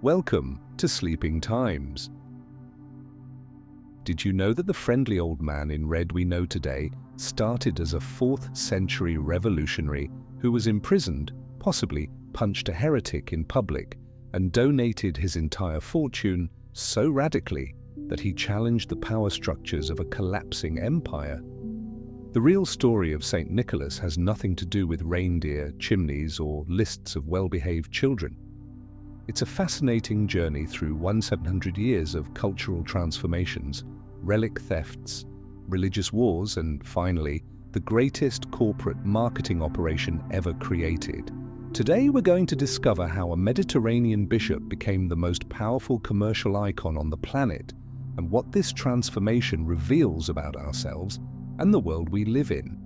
Welcome to Sleeping Times. Did you know that the friendly old man in red we know today started as a 4th century revolutionary who was imprisoned, possibly punched a heretic in public, and donated his entire fortune so radically that he challenged the power structures of a collapsing empire? The real story of Saint Nicholas has nothing to do with reindeer, chimneys, or lists of well-behaved children. It's a fascinating journey through 1700 years of cultural transformations, relic thefts, religious wars, and finally, the greatest corporate marketing operation ever created. Today we're going to discover how a Mediterranean bishop became the most powerful commercial icon on the planet, and what this transformation reveals about ourselves and the world we live in.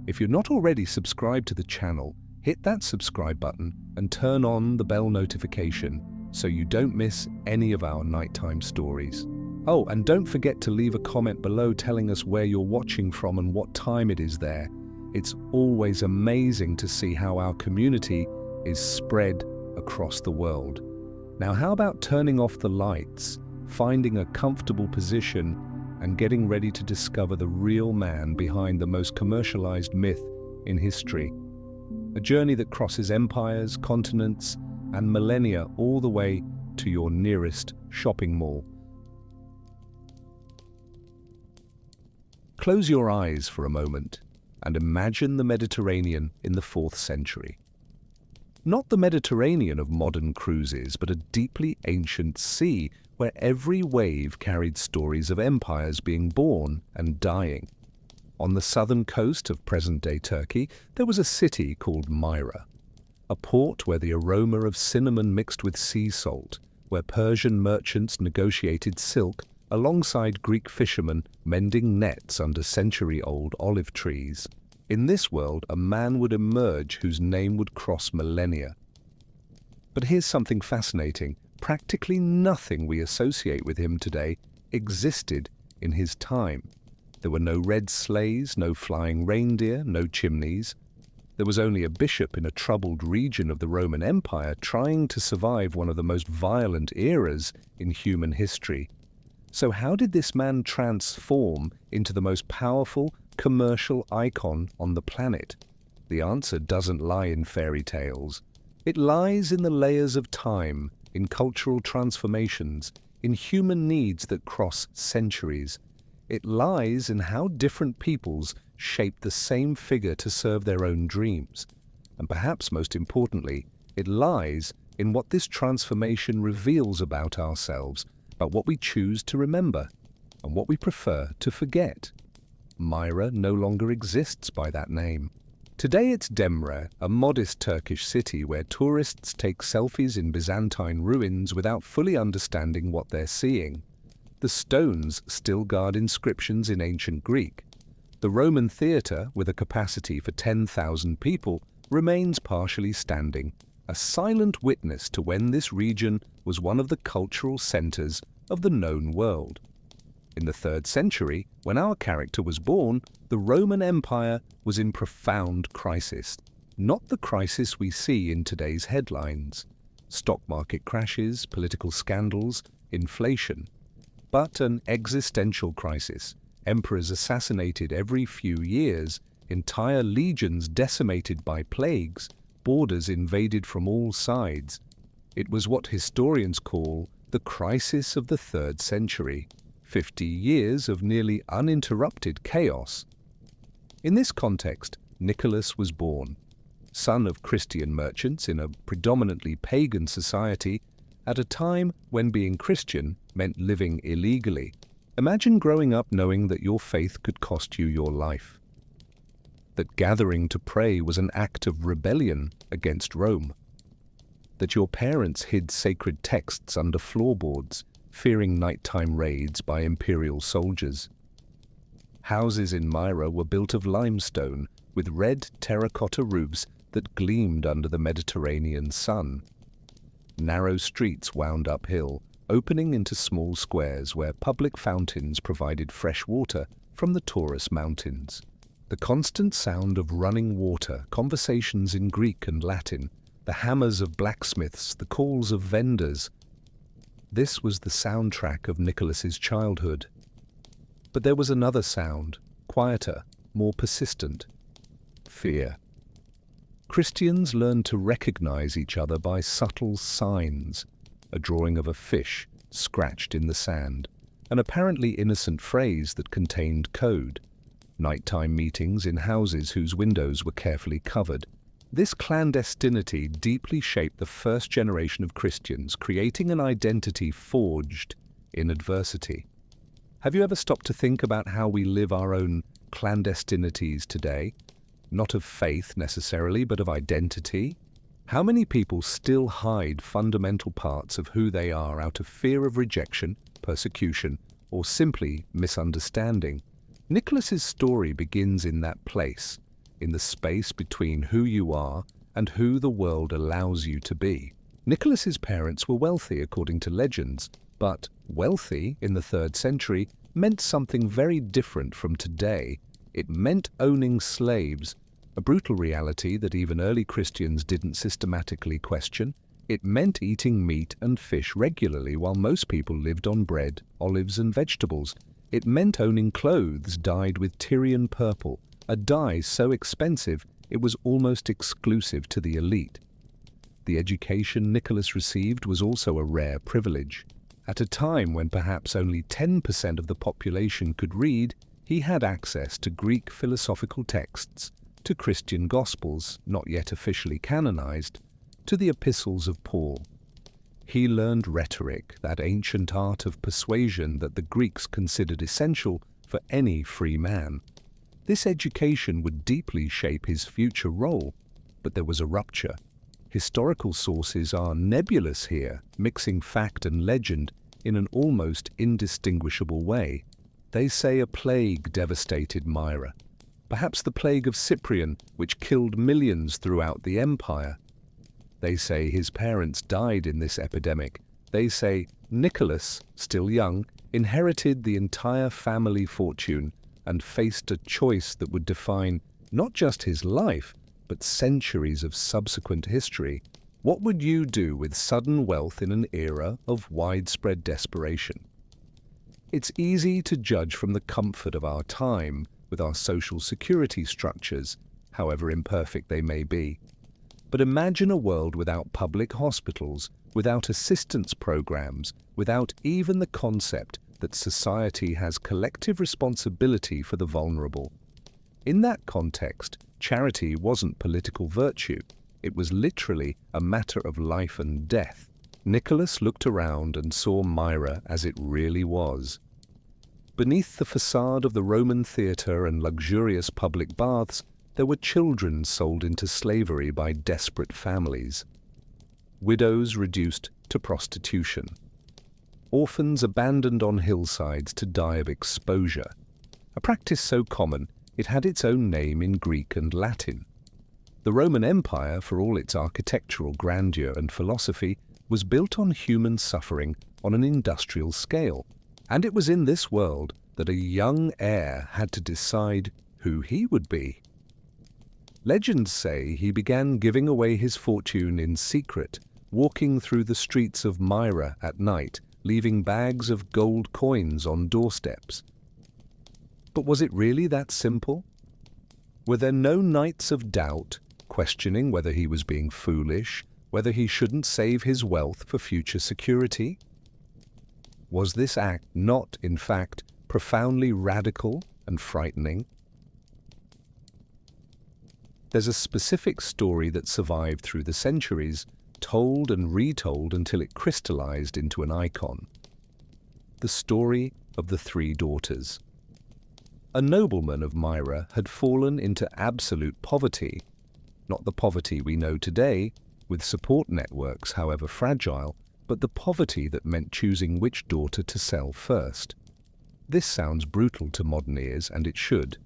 If you're not already subscribed to the channel, hit that subscribe button and turn on the bell notification so you don't miss any of our nighttime stories. Oh, and don't forget to leave a comment below telling us where you're watching from and what time it is there. It's always amazing to see how our community is spread across the world. Now, how about turning off the lights, finding a comfortable position, and getting ready to discover the real man behind the most commercialized myth in history? A journey that crosses empires, continents, and millennia all the way to your nearest shopping mall. Close your eyes for a moment and imagine the Mediterranean in the 4th century. Not the Mediterranean of modern cruises, but a deeply ancient sea where every wave carried stories of empires being born and dying. On the southern coast of present-day Turkey, there was a city called Myra, a port where the aroma of cinnamon mixed with sea salt, where Persian merchants negotiated silk alongside Greek fishermen mending nets under century-old olive trees. In this world, a man would emerge whose name would cross millennia. But here's something fascinating. Practically nothing we associate with him today existed in his time. There were no red sleighs, no flying reindeer, no chimneys. There was only a bishop in a troubled region of the Roman Empire trying to survive one of the most violent eras in human history. So how did this man transform into the most powerful commercial icon on the planet? The answer doesn't lie in fairy tales. It lies in the layers of time, in cultural transformations, in human needs that cross centuries. It lies in how different peoples shape the same figure to serve their own dreams. And perhaps most importantly, it lies in what this transformation reveals about ourselves, about what we choose to remember and what we prefer to forget. Myra no longer exists by that name. Today it's Demre, a modest Turkish city where tourists take selfies in Byzantine ruins without fully understanding what they're seeing. The stones still guard inscriptions in ancient Greek. The Roman theatre, with a capacity for 10,000 people, remains partially standing, a silent witness to when this region was one of the cultural centres of the known world. In the 3rd century, when our character was born, the Roman Empire was in profound crisis. Not the crisis we see in today's headlines: stock market crashes, political scandals, inflation, but an existential crisis. Emperors assassinated every few years, entire legions decimated by plagues, borders invaded from all sides. It was what historians call the crisis of the 3rd century. 50 years of nearly uninterrupted chaos. In this context, Nicholas was born, son of Christian merchants in a predominantly pagan society, at a time when being Christian meant living illegally. Imagine growing up knowing that your faith could cost you your life, that gathering to pray was an act of rebellion against Rome, that your parents hid sacred texts under floorboards, fearing nighttime raids by imperial soldiers. Houses in Myra were built of limestone with red terracotta roofs that gleamed under the Mediterranean sun. Narrow streets wound uphill, opening into small squares where public fountains provided fresh water from the Taurus Mountains. The constant sound of running water, conversations in Greek and Latin, the hammers of blacksmiths, the calls of vendors, This was the soundtrack of Nicholas's childhood. But there was another sound, quieter, more persistent: fear. Christians learned to recognize each other by subtle signs: a drawing of a fish scratched in the sand, an apparently innocent phrase that contained code, nighttime meetings in houses whose windows were carefully covered. This clandestinity deeply shaped the first generation of Christians, creating an identity forged in adversity. Have you ever stopped to think about how we live our own clandestinities today? Not of faith necessarily, but of identity. How many people still hide fundamental parts of who they are out of fear of rejection, persecution, or simply misunderstanding? Nicholas's story begins in that place, in the space between who you are and who the world allows you to be. Nicholas's parents were wealthy according to legends, but wealthy in the 3rd century meant something very different from today. It meant owning slaves, a brutal reality that even early Christians didn't systematically question. It meant eating meat and fish regularly while most people lived on bread, olives and vegetables. It meant owning clothes dyed with Tyrian purple, a dye so expensive it was almost exclusive to the elite. The education Nicholas received was also a rare privilege. At a time when perhaps only 10% of the population could read, he had access to Greek philosophical texts, to Christian Gospels, not yet officially canonized, to the epistles of Paul. He learned rhetoric, that ancient art of persuasion that the Greeks considered essential for any free man. This education would deeply shape his future role, but there was a rupture. Historical sources are nebulous here, mixing fact and legend in an almost indistinguishable way. They say a plague devastated Myra, perhaps the plague of Cyprian, which killed millions throughout the empire. They say his parents died in this epidemic. They say Nicholas, still young, inherited the entire family fortune and faced a choice that would define not just his life, but centuries of subsequent history. What would you do with sudden wealth in an era of widespread desperation? It's easy to judge from the comfort of our time, with our social security structures, however imperfect they may be. But imagine a world without public hospitals, without assistance programs, without even the concept that society has collective responsibility for the vulnerable. In that context, charity wasn't political virtue. It was literally a matter of life and death. Nicholas looked around and saw Myra as it really was. Beneath the facade of the Roman theatre and luxurious public baths, there were children sold into slavery by desperate families, widows reduced to prostitution, orphans abandoned on hillsides to die of exposure, a practice so common it had its own name in Greek and Latin. The Roman Empire, for all its architectural grandeur and philosophy, was built on human suffering on an industrial scale, and it was in this world that a young heir had to decide who he would be. Legends say he began giving away his fortune in secret, walking through the streets of Myra at night, leaving bags of gold coins on doorsteps. But was it really that simple? Were there no nights of doubt, questioning whether he was being foolish, whether he shouldn't save his wealth for future security? Was this act not, in fact, profoundly radical and frightening? There's a specific story that survived through the centuries, told and retold until it crystallized into an icon. The story of the 3 daughters. A nobleman of Myra had fallen into absolute poverty, not the poverty we know today, with support networks however fragile, but the poverty that meant choosing which daughter to sell first. This sounds brutal to modern ears, and it should.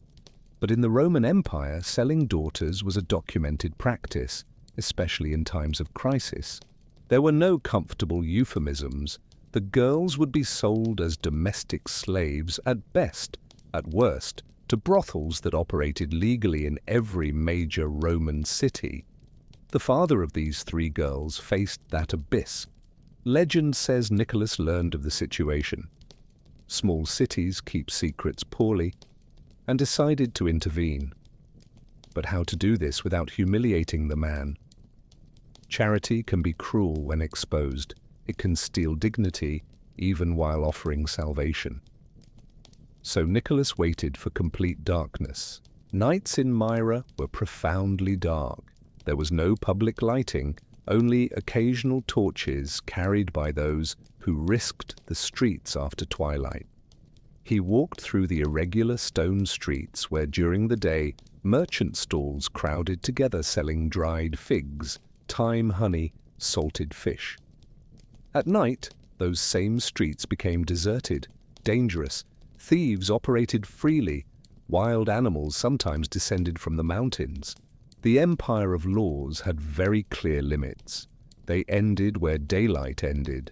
But in the Roman Empire, selling daughters was a documented practice, especially in times of crisis. There were no comfortable euphemisms. The girls would be sold as domestic slaves at best, at worst, to brothels that operated legally in every major Roman city. The father of these 3 girls faced that abyss. Legend says Nicholas learned of the situation. Small cities keep secrets poorly, and decided to intervene. But how to do this without humiliating the man? Charity can be cruel when exposed. It can steal dignity even while offering salvation. So Nicholas waited for complete darkness. Nights in Myra were profoundly dark. There was no public lighting, only occasional torches carried by those who risked the streets after twilight. He walked through the irregular stone streets where during the day merchant stalls crowded together selling dried figs, thyme honey, salted fish. At night, those same streets became deserted, dangerous. Thieves operated freely. Wild animals sometimes descended from the mountains. The empire of laws had very clear limits. They ended where daylight ended.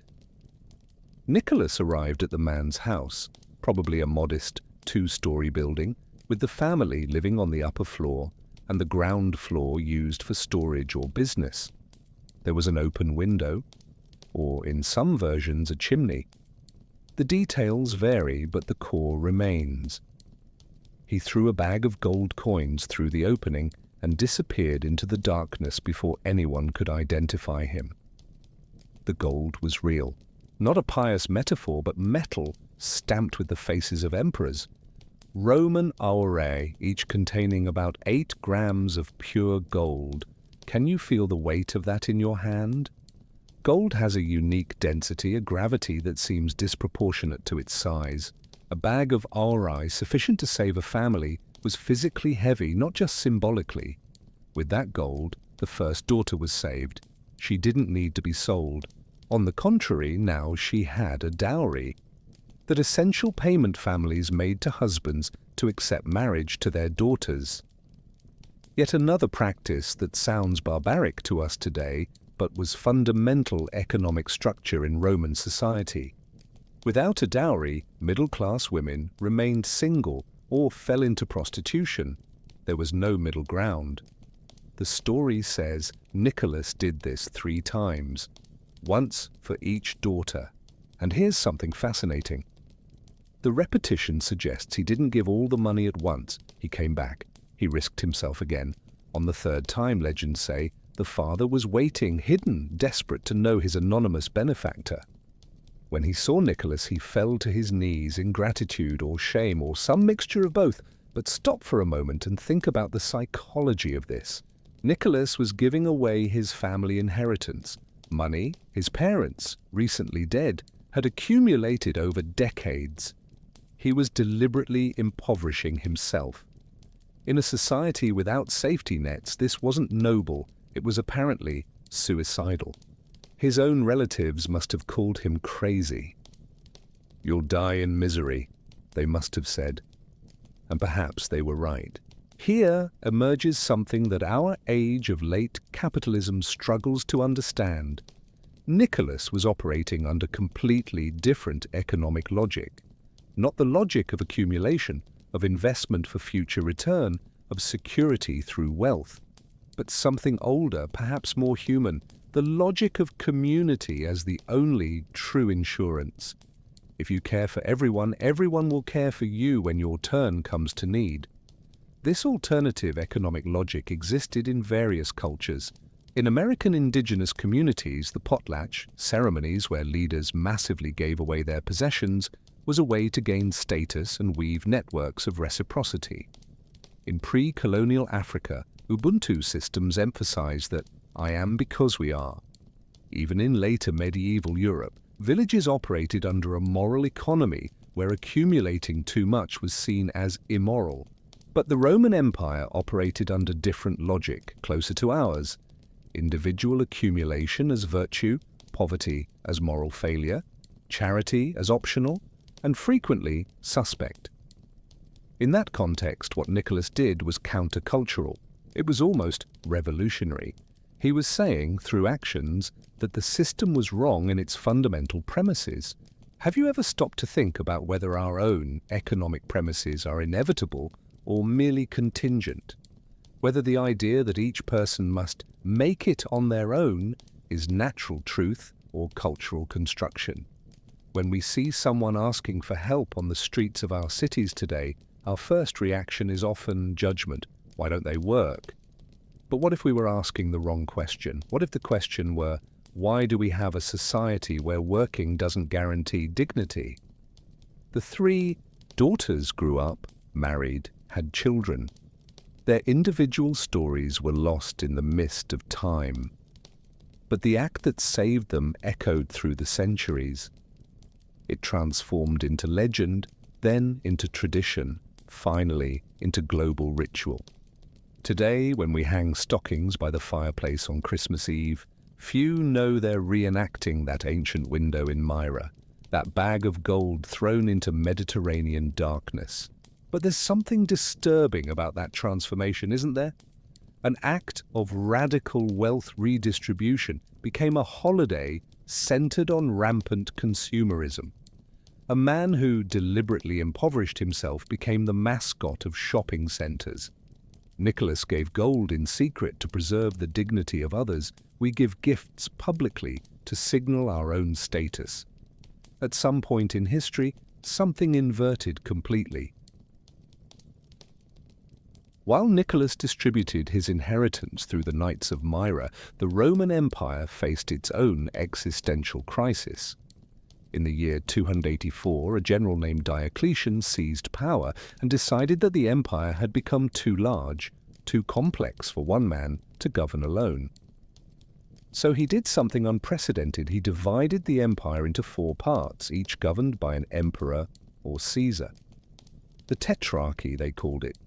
Nicholas arrived at the man's house, probably a modest two-story building, with the family living on the upper floor and the ground floor used for storage or business. There was an open window, or in some versions a chimney. The details vary, but the core remains. He threw a bag of gold coins through the opening and disappeared into the darkness before anyone could identify him. The gold was real, not a pious metaphor, but metal stamped with the faces of emperors. Roman aurae, each containing about 8 grams of pure gold. Can you feel the weight of that in your hand? Gold has a unique density, a gravity that seems disproportionate to its size. A bag of aurae sufficient to save a family was physically heavy, not just symbolically. With that gold, the first daughter was saved. She didn't need to be sold. On the contrary, now she had a dowry. That essential payment families made to husbands to accept marriage to their daughters. Yet another practice that sounds barbaric to us today, but was fundamental economic structure in Roman society. Without a dowry, middle-class women remained single or fell into prostitution. There was no middle ground. The story says Nicholas did this 3 times, once for each daughter. And here's something fascinating. The repetition suggests he didn't give all the money at once. He came back. He risked himself again. On the 3rd time, legends say, the father was waiting, hidden, desperate to know his anonymous benefactor. When he saw Nicholas, he fell to his knees in gratitude or shame or some mixture of both. But stop for a moment and think about the psychology of this. Nicholas was giving away his family inheritance. Money his parents, recently dead, had accumulated over decades. He was deliberately impoverishing himself. In a society without safety nets, this wasn't noble. It was apparently suicidal. His own relatives must have called him crazy. "You'll die in misery," they must have said. And perhaps they were right. Here emerges something that our age of late capitalism struggles to understand. Nicholas was operating under completely different economic logic. Not the logic of accumulation, of investment for future return, of security through wealth, but something older, perhaps more human, the logic of community as the only true insurance. If you care for everyone, everyone will care for you when your turn comes to need. This alternative economic logic existed in various cultures. In American indigenous communities, the potlatch, ceremonies where leaders massively gave away their possessions, was a way to gain status and weave networks of reciprocity. In pre-colonial Africa, Ubuntu systems emphasized that I am because we are. Even in later medieval Europe, villages operated under a moral economy where accumulating too much was seen as immoral. But the Roman Empire operated under different logic, closer to ours. Individual accumulation as virtue, poverty as moral failure, charity as optional, and frequently suspect. In that context, what Nicholas did was countercultural. It was almost revolutionary. He was saying, through actions, that the system was wrong in its fundamental premises. Have you ever stopped to think about whether our own economic premises are inevitable or merely contingent? Whether the idea that each person must make it on their own is natural truth or cultural construction. When we see someone asking for help on the streets of our cities today, our first reaction is often judgment. Why don't they work? But what if we were asking the wrong question? What if the question were, why do we have a society where working doesn't guarantee dignity? The three daughters grew up, married, had children. Their individual stories were lost in the mist of time. But the act that saved them echoed through the centuries. It transformed into legend, then into tradition, finally into global ritual. Today, when we hang stockings by the fireplace on Christmas Eve, few know they're reenacting that ancient window in Myra, that bag of gold thrown into Mediterranean darkness. But there's something disturbing about that transformation, isn't there? An act of radical wealth redistribution became a holiday centered on rampant consumerism. A man who deliberately impoverished himself became the mascot of shopping centers. Nicholas gave gold in secret to preserve the dignity of others. We give gifts publicly to signal our own status. At some point in history, something inverted completely. While Nicholas distributed his inheritance through the Knights of Myra, the Roman Empire faced its own existential crisis. In the year 284, a general named Diocletian seized power and decided that the empire had become too large, too complex for one man to govern alone. So he did something unprecedented. He divided the empire into 4 parts, each governed by an emperor or Caesar. The Tetrarchy, they called it.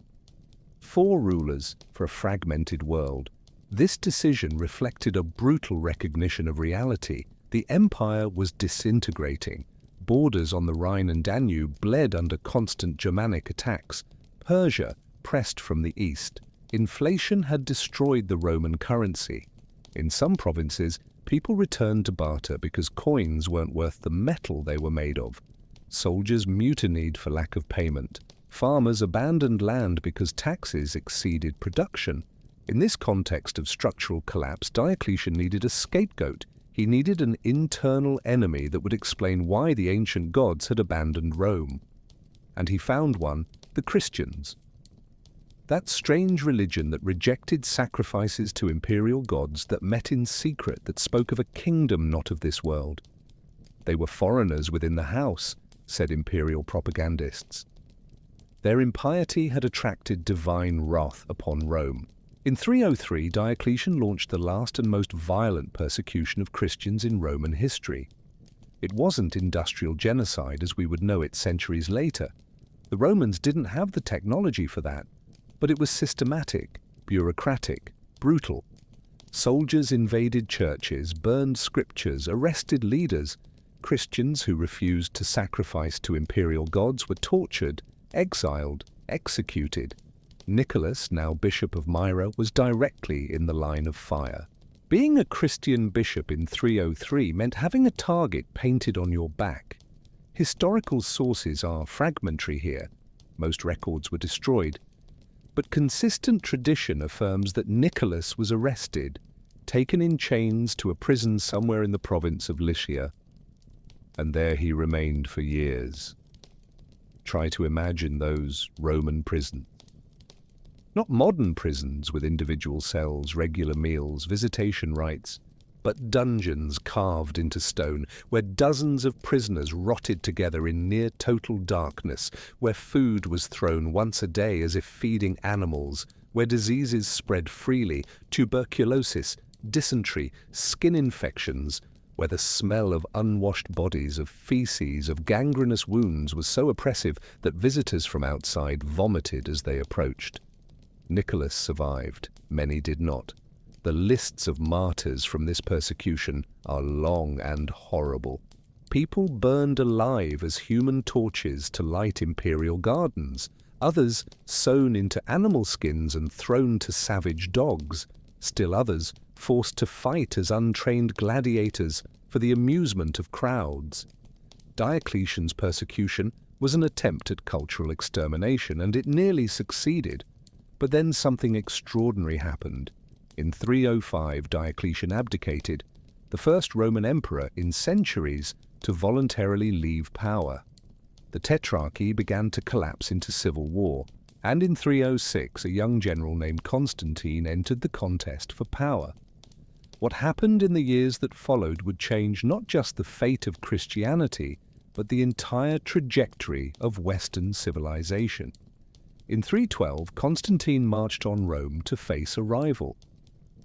4 rulers for a fragmented world. This decision reflected a brutal recognition of reality. The empire was disintegrating. Borders on the Rhine and Danube bled under constant Germanic attacks. Persia pressed from the east. Inflation had destroyed the Roman currency. In some provinces, people returned to barter because coins weren't worth the metal they were made of. Soldiers mutinied for lack of payment. Farmers abandoned land because taxes exceeded production. In this context of structural collapse, Diocletian needed a scapegoat. He needed an internal enemy that would explain why the ancient gods had abandoned Rome. And he found one: the Christians. That strange religion that rejected sacrifices to imperial gods, that met in secret, that spoke of a kingdom not of this world. They were foreigners within the house, said imperial propagandists. Their impiety had attracted divine wrath upon Rome. In 303, Diocletian launched the last and most violent persecution of Christians in Roman history. It wasn't industrial genocide as we would know it centuries later. The Romans didn't have the technology for that, but it was systematic, bureaucratic, brutal. Soldiers invaded churches, burned scriptures, arrested leaders. Christians who refused to sacrifice to imperial gods were tortured, exiled, executed. Nicholas, now Bishop of Myra, was directly in the line of fire. Being a Christian bishop in 303 meant having a target painted on your back. Historical sources are fragmentary here. Most records were destroyed. But consistent tradition affirms that Nicholas was arrested, taken in chains to a prison somewhere in the province of Lycia. And there he remained for years. Try to imagine those Roman prisons. Not modern prisons with individual cells, regular meals, visitation rights, but dungeons carved into stone, where dozens of prisoners rotted together in near-total darkness, where food was thrown once a day as if feeding animals, where diseases spread freely, tuberculosis, dysentery, skin infections, where the smell of unwashed bodies, of feces, of gangrenous wounds was so oppressive that visitors from outside vomited as they approached. Nicholas survived. Many did not. The lists of martyrs from this persecution are long and horrible. People burned alive as human torches to light imperial gardens. Others sewn into animal skins and thrown to savage dogs. Still others forced to fight as untrained gladiators for the amusement of crowds. Diocletian's persecution was an attempt at cultural extermination, and it nearly succeeded. But then something extraordinary happened. In 305, Diocletian abdicated, the first Roman emperor in centuries to voluntarily leave power. The tetrarchy began to collapse into civil war, and in 306 a young general named Constantine entered the contest for power. What happened in the years that followed would change not just the fate of Christianity, but the entire trajectory of Western civilization. In 312, Constantine marched on Rome to face a rival.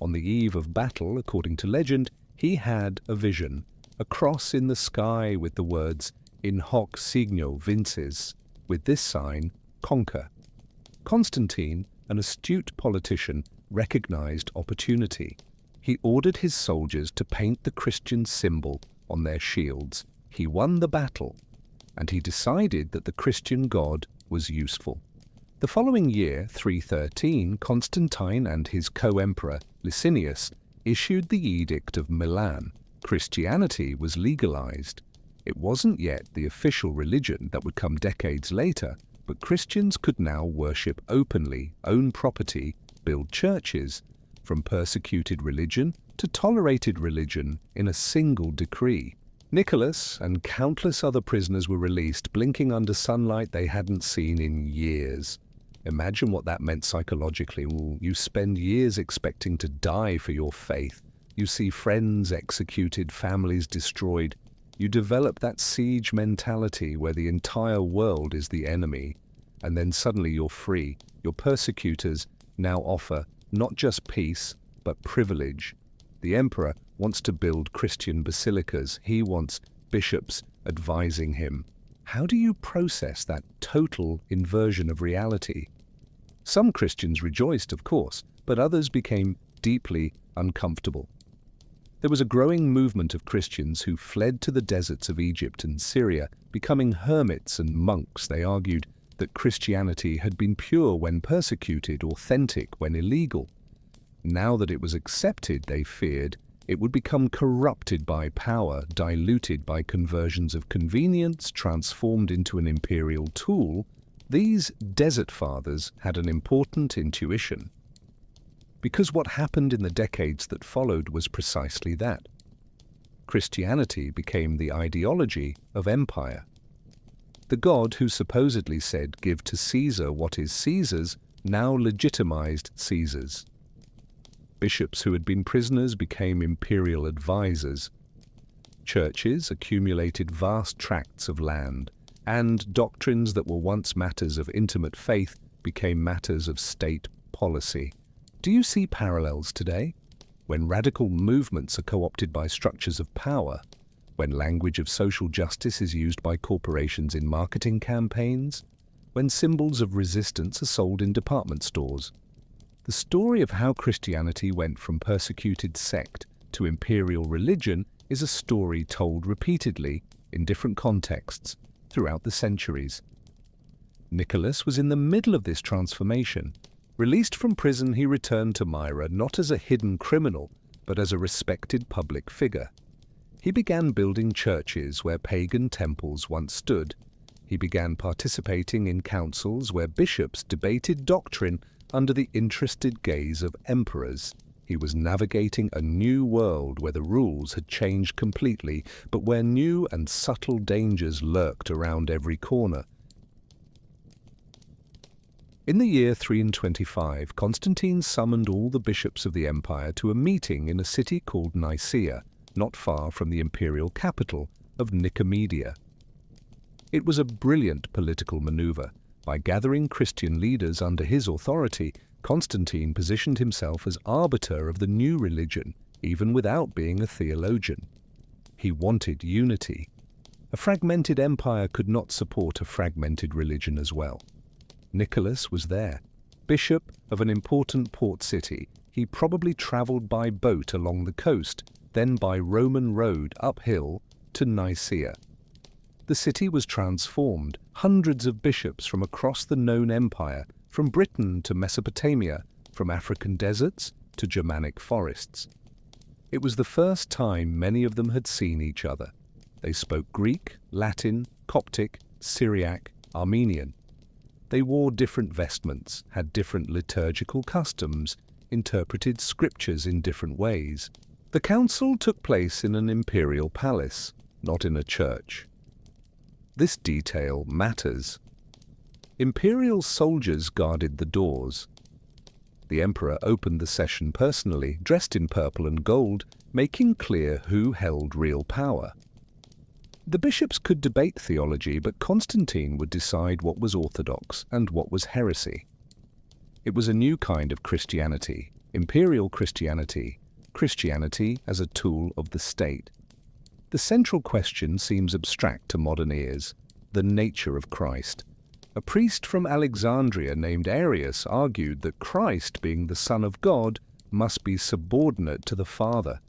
On the eve of battle, according to legend, he had a vision, a cross in the sky with the words, "In hoc signo vinces," with this sign, "Conquer." Constantine, an astute politician, recognized opportunity. He ordered his soldiers to paint the Christian symbol on their shields. He won the battle, and he decided that the Christian God was useful. The following year, 313, Constantine and his co-emperor, Licinius, issued the Edict of Milan. Christianity was legalized. It wasn't yet the official religion that would come decades later, but Christians could now worship openly, own property, build churches, from persecuted religion to tolerated religion in a single decree. Nicholas and countless other prisoners were released, blinking under sunlight they hadn't seen in years. Imagine what that meant psychologically. You spend years expecting to die for your faith. You see friends executed, families destroyed. You develop that siege mentality where the entire world is the enemy, and then suddenly you're free. Your persecutors now offer not just peace, but privilege. The emperor wants to build Christian basilicas. He wants bishops advising him. How do you process that total inversion of reality? Some Christians rejoiced, of course, but others became deeply uncomfortable. There was a growing movement of Christians who fled to the deserts of Egypt and Syria, becoming hermits and monks. They argued that Christianity had been pure when persecuted, authentic when illegal. Now that it was accepted, they feared, it would become corrupted by power, diluted by conversions of convenience, transformed into an imperial tool. These desert fathers had an important intuition, because what happened in the decades that followed was precisely that. Christianity became the ideology of empire. The God who supposedly said, "Give to Caesar what is Caesar's," now legitimized Caesar's. Bishops who had been prisoners became imperial advisors. Churches accumulated vast tracts of land, and doctrines that were once matters of intimate faith became matters of state policy. Do you see parallels today? When radical movements are co-opted by structures of power, when language of social justice is used by corporations in marketing campaigns, when symbols of resistance are sold in department stores. The story of how Christianity went from persecuted sect to imperial religion is a story told repeatedly in different contexts throughout the centuries. Nicholas was in the middle of this transformation. Released from prison, he returned to Myra not as a hidden criminal, but as a respected public figure. He began building churches where pagan temples once stood. He began participating in councils where bishops debated doctrine under the interested gaze of emperors. He was navigating a new world where the rules had changed completely, but where new and subtle dangers lurked around every corner. In the year 325, Constantine summoned all the bishops of the empire to a meeting in a city called Nicaea, not far from the imperial capital of Nicomedia. It was a brilliant political maneuver. By gathering Christian leaders under his authority, Constantine positioned himself as arbiter of the new religion, even without being a theologian. He wanted unity. A fragmented empire could not support a fragmented religion as well. Nicholas was there. Bishop of an important port city, he probably traveled by boat along the coast, then by Roman road uphill to Nicaea. The city was transformed. Hundreds of bishops from across the known empire, from Britain to Mesopotamia, from African deserts to Germanic forests. It was the first time many of them had seen each other. They spoke Greek, Latin, Coptic, Syriac, Armenian. They wore different vestments, had different liturgical customs, interpreted scriptures in different ways. The council took place in an imperial palace, not in a church. This detail matters. Imperial soldiers guarded the doors. The emperor opened the session personally, dressed in purple and gold, making clear who held real power. The bishops could debate theology, but Constantine would decide what was orthodox and what was heresy. It was a new kind of Christianity, imperial Christianity, Christianity as a tool of the state. The central question seems abstract to modern ears: the nature of Christ. A priest from Alexandria named Arius argued that Christ, being the Son of God, must be subordinate to the Father.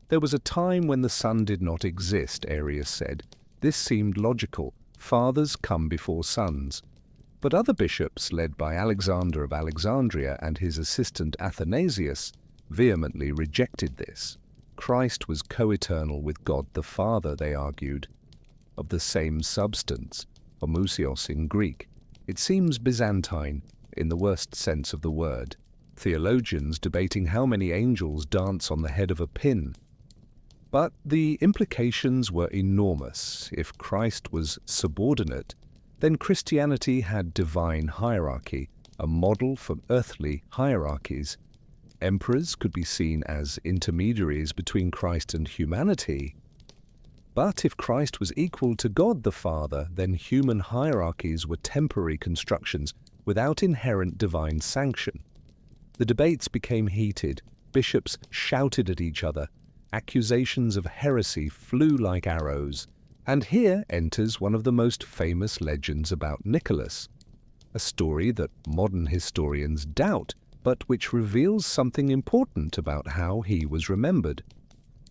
There was a time when the Son did not exist, Arius said. This seemed logical. Fathers come before sons. But other bishops, led by Alexander of Alexandria and his assistant Athanasius, vehemently rejected this. Christ was co-eternal with God the Father, they argued, of the same substance, homoousios in Greek. It seems Byzantine, in the worst sense of the word. Theologians debating how many angels dance on the head of a pin. But the implications were enormous. If Christ was subordinate, then Christianity had divine hierarchy, a model for earthly hierarchies. Emperors could be seen as intermediaries between Christ and humanity. But if Christ was equal to God the Father, then human hierarchies were temporary constructions without inherent divine sanction. The debates became heated. Bishops shouted at each other. Accusations of heresy flew like arrows. And here enters one of the most famous legends about Nicholas, a story that modern historians doubt, but which reveals something important about how he was remembered.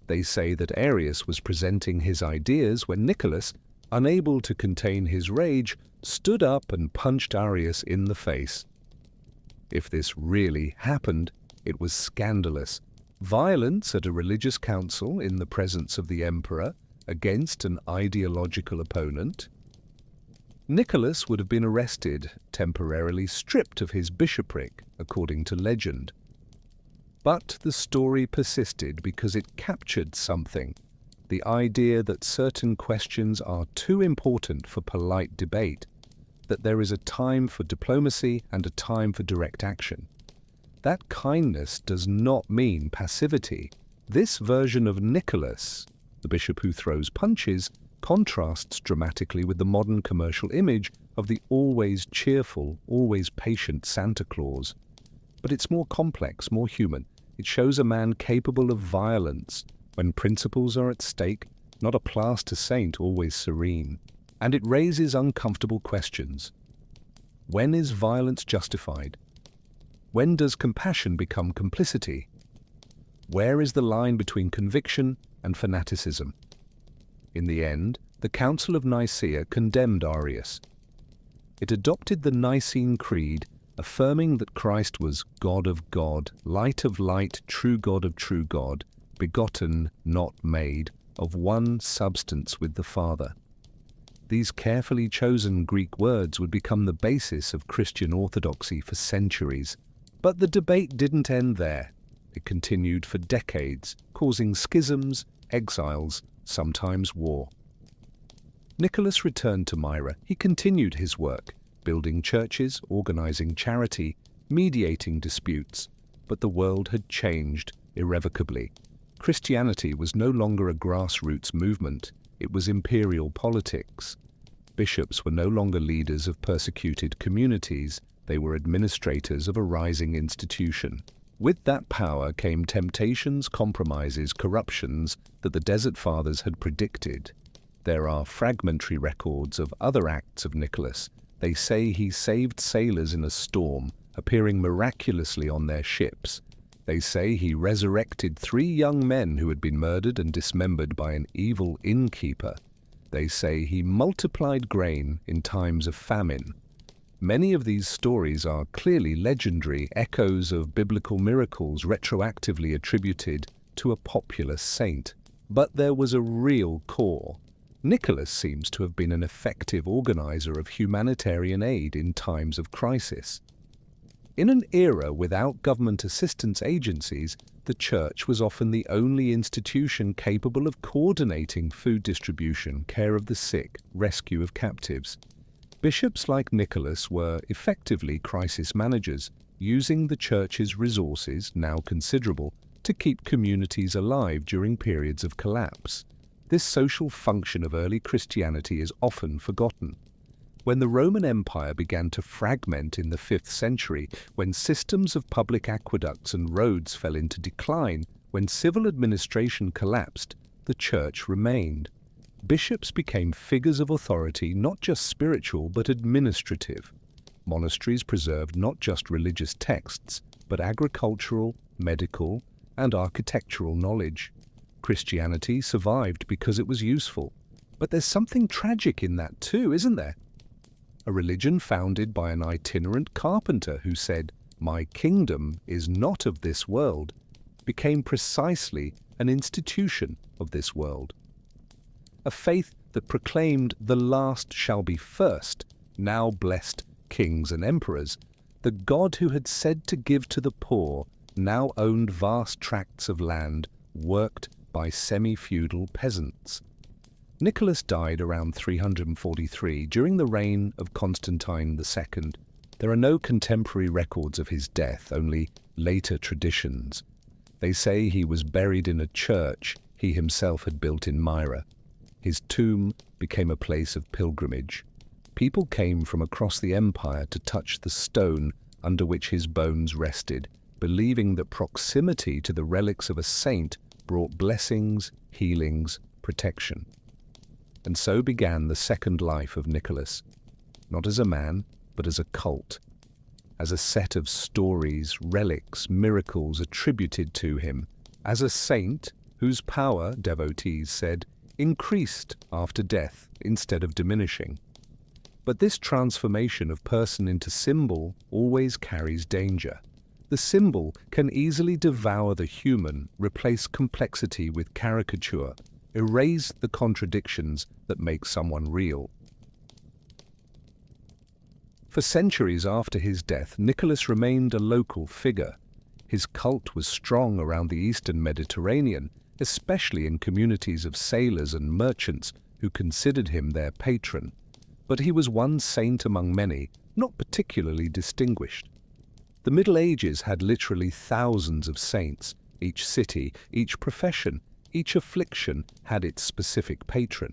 They say that Arius was presenting his ideas when Nicholas, unable to contain his rage, stood up and punched Arius in the face. If this really happened, it was scandalous. Violence at a religious council in the presence of the emperor against an ideological opponent. Nicholas would have been arrested, temporarily stripped of his bishopric, according to legend. But the story persisted because it captured something, the idea that certain questions are too important for polite debate, that there is a time for diplomacy and a time for direct action. That kindness does not mean passivity. This version of Nicholas, the bishop who throws punches, contrasts dramatically with the modern commercial image of the always cheerful, always patient Santa Claus. But it's more complex, more human. It shows a man capable of violence when principles are at stake, not a plaster saint always serene. And it raises uncomfortable questions. When is violence justified? When does compassion become complicity? Where is the line between conviction and fanaticism? In the end, the Council of Nicaea condemned Arius. It adopted the Nicene Creed, affirming that Christ was God of God, light of light, true God of true God, begotten, not made, of one substance with the Father. These carefully chosen Greek words would become the basis of Christian orthodoxy for centuries. But the debate didn't end there. It continued for decades, causing schisms, exiles, sometimes war. Nicholas returned to Myra. He continued his work, building churches, organizing charity, mediating disputes. But the world had changed irrevocably. Christianity was no longer a grassroots movement. It was imperial politics. Bishops were no longer leaders of persecuted communities. They were administrators of a rising institution. With that power came temptations, compromises, corruptions that the Desert Fathers had predicted. There are fragmentary records of other acts of Nicholas. They say he saved sailors in a storm, appearing miraculously on their ships. They say he resurrected 3 young men who had been murdered and dismembered by an evil innkeeper. They say he multiplied grain in times of famine. Many of these stories are clearly legendary echoes of biblical miracles retroactively attributed to a popular saint. But there was a real core. Nicholas seems to have been an effective organizer of humanitarian aid in times of crisis. In an era without government assistance agencies, the Church was often the only institution capable of coordinating food distribution, care of the sick, rescue of captives. Bishops like Nicholas were effectively crisis managers, using the Church's resources, now considerable, to keep communities alive during periods of collapse. This social function of early Christianity is often forgotten. When the Roman Empire began to fragment in the 5th century, when systems of public aqueducts and roads fell into decline, when civil administration collapsed, the Church remained. Bishops became figures of authority, not just spiritual but administrative. Monasteries preserved not just religious texts, but agricultural, medical, and architectural knowledge. Christianity survived because it was useful. But there's something tragic in that too, isn't there? A religion founded by an itinerant carpenter who said, "My kingdom is not of this world," became precisely an institution of this world. A faith that proclaimed the last shall be first, now blessed kings and emperors. The God who had said to give to the poor now owned vast tracts of land worked by semi-feudal peasants. Nicholas died around 343 during the reign of Constantine II. There are no contemporary records of his death, only later traditions. They say he was buried in a church he himself had built in Myra. His tomb became a place of pilgrimage. People came from across the empire to touch the stone under which his bones rested, believing that proximity to the relics of a saint brought blessings, healings, protection. And so began the second life of Nicholas, not as a man, but as a cult, as a set of stories, relics, miracles attributed to him, as a saint whose power, devotees said, increased after death instead of diminishing. But this transformation of person into symbol always carries danger. The symbol can easily devour the human, replace complexity with caricature, erase the contradictions that make someone real. For centuries after his death, Nicholas remained a local figure. His cult was strong around the eastern Mediterranean, especially in communities of sailors and merchants who considered him their patron. But he was one saint among many, not particularly distinguished. The Middle Ages had literally thousands of saints. Each city, each profession, each affliction had its specific patron.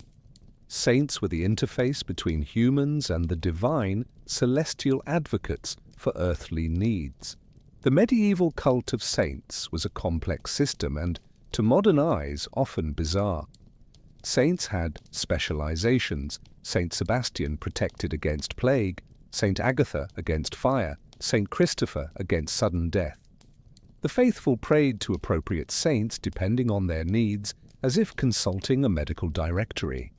Saints were the interface between humans and the divine, celestial advocates for earthly needs. The medieval cult of saints was a complex system and, to modern eyes, often bizarre. Saints had specializations. Saint Sebastian protected against plague, Saint Agatha against fire, Saint Christopher against sudden death. The faithful prayed to appropriate saints depending on their needs, as if consulting a medical directory.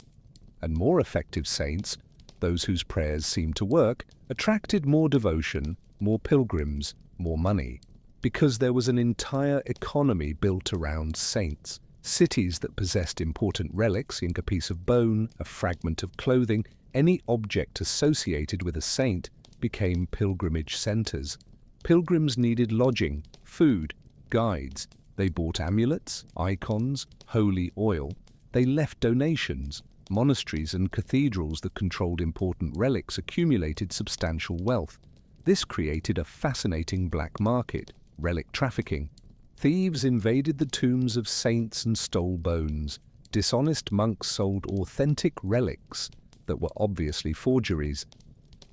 And more effective saints, those whose prayers seemed to work, attracted more devotion, more pilgrims, more money, because there was an entire economy built around saints. Cities that possessed important relics, like a piece of bone, a fragment of clothing, any object associated with a saint, became pilgrimage centers. Pilgrims needed lodging, food, guides. They bought amulets, icons, holy oil. They left donations. Monasteries and cathedrals that controlled important relics accumulated substantial wealth. This created a fascinating black market, relic trafficking. Thieves invaded the tombs of saints and stole bones. Dishonest monks sold authentic relics that were obviously forgeries.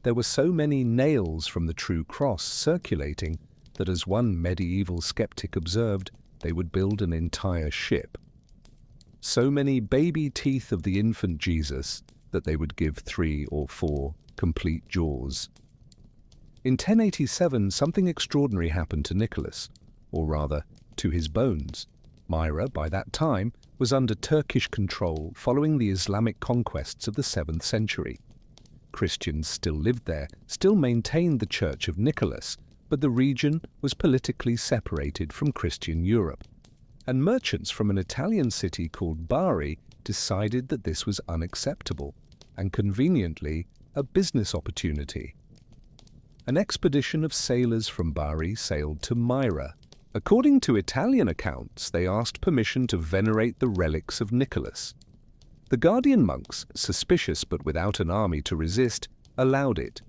There were so many nails from the true cross circulating that, as one medieval skeptic observed, they would build an entire ship. So many baby teeth of the infant Jesus that they would give 3 or 4 complete jaws. In 1087, something extraordinary happened to Nicholas, or rather, to his bones. Myra, by that time, was under Turkish control following the Islamic conquests of the 7th century. Christians still lived there, still maintained the Church of Nicholas, but the region was politically separated from Christian Europe. And merchants from an Italian city called Bari decided that this was unacceptable, and conveniently, a business opportunity. an expedition of sailors from Bari sailed to Myra. According to Italian accounts, they asked permission to venerate the relics of Nicholas. The Guardian monks, suspicious but without an army to resist, allowed it.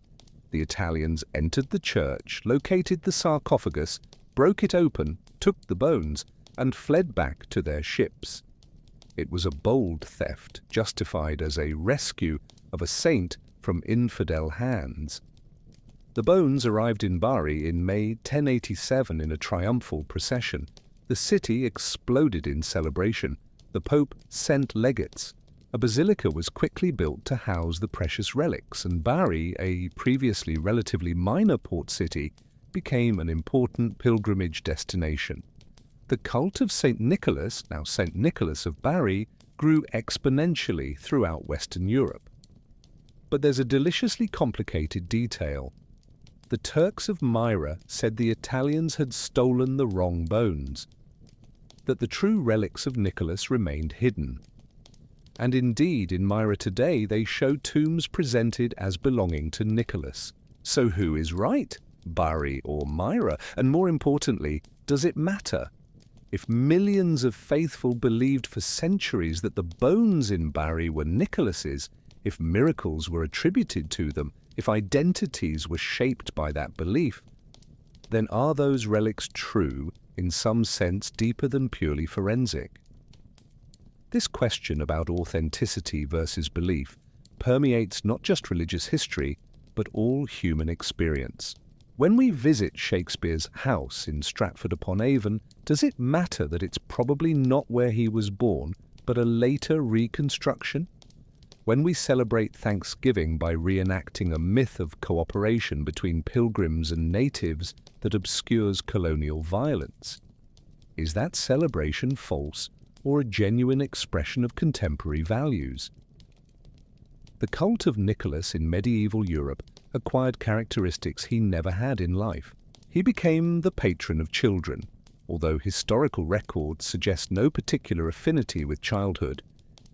The Italians entered the church, located the sarcophagus, broke it open, took the bones, and fled back to their ships. It was a bold theft, justified as a rescue of a saint from infidel hands. The bones arrived in Bari in May 1087 in a triumphal procession. The city exploded in celebration. The Pope sent legates. A basilica was quickly built to house the precious relics, and Bari, a previously relatively minor port city, became an important pilgrimage destination. The cult of Saint Nicholas, now Saint Nicholas of Bari, grew exponentially throughout Western Europe. But there's a deliciously complicated detail. The Turks of Myra said the Italians had stolen the wrong bones, that the true relics of Nicholas remained hidden. And indeed, in Myra today, they show tombs presented as belonging to Nicholas. So who is right, Bari or Myra? And more importantly, does it matter? If millions of faithful believed for centuries that the bones in Bari were Nicholas's, if miracles were attributed to them, if identities were shaped by that belief, then are those relics true, in some sense deeper than purely forensic? This question about authenticity versus belief permeates not just religious history, but all human experience. When we visit Shakespeare's house in Stratford-upon-Avon, does it matter that it's probably not where he was born, but a later reconstruction? When we celebrate Thanksgiving by reenacting a myth of cooperation between pilgrims and natives that obscures colonial violence, is that celebration false or a genuine expression of contemporary values? The cult of Nicholas in medieval Europe acquired characteristics he never had in life. He became the patron of children, although historical records suggest no particular affinity with childhood.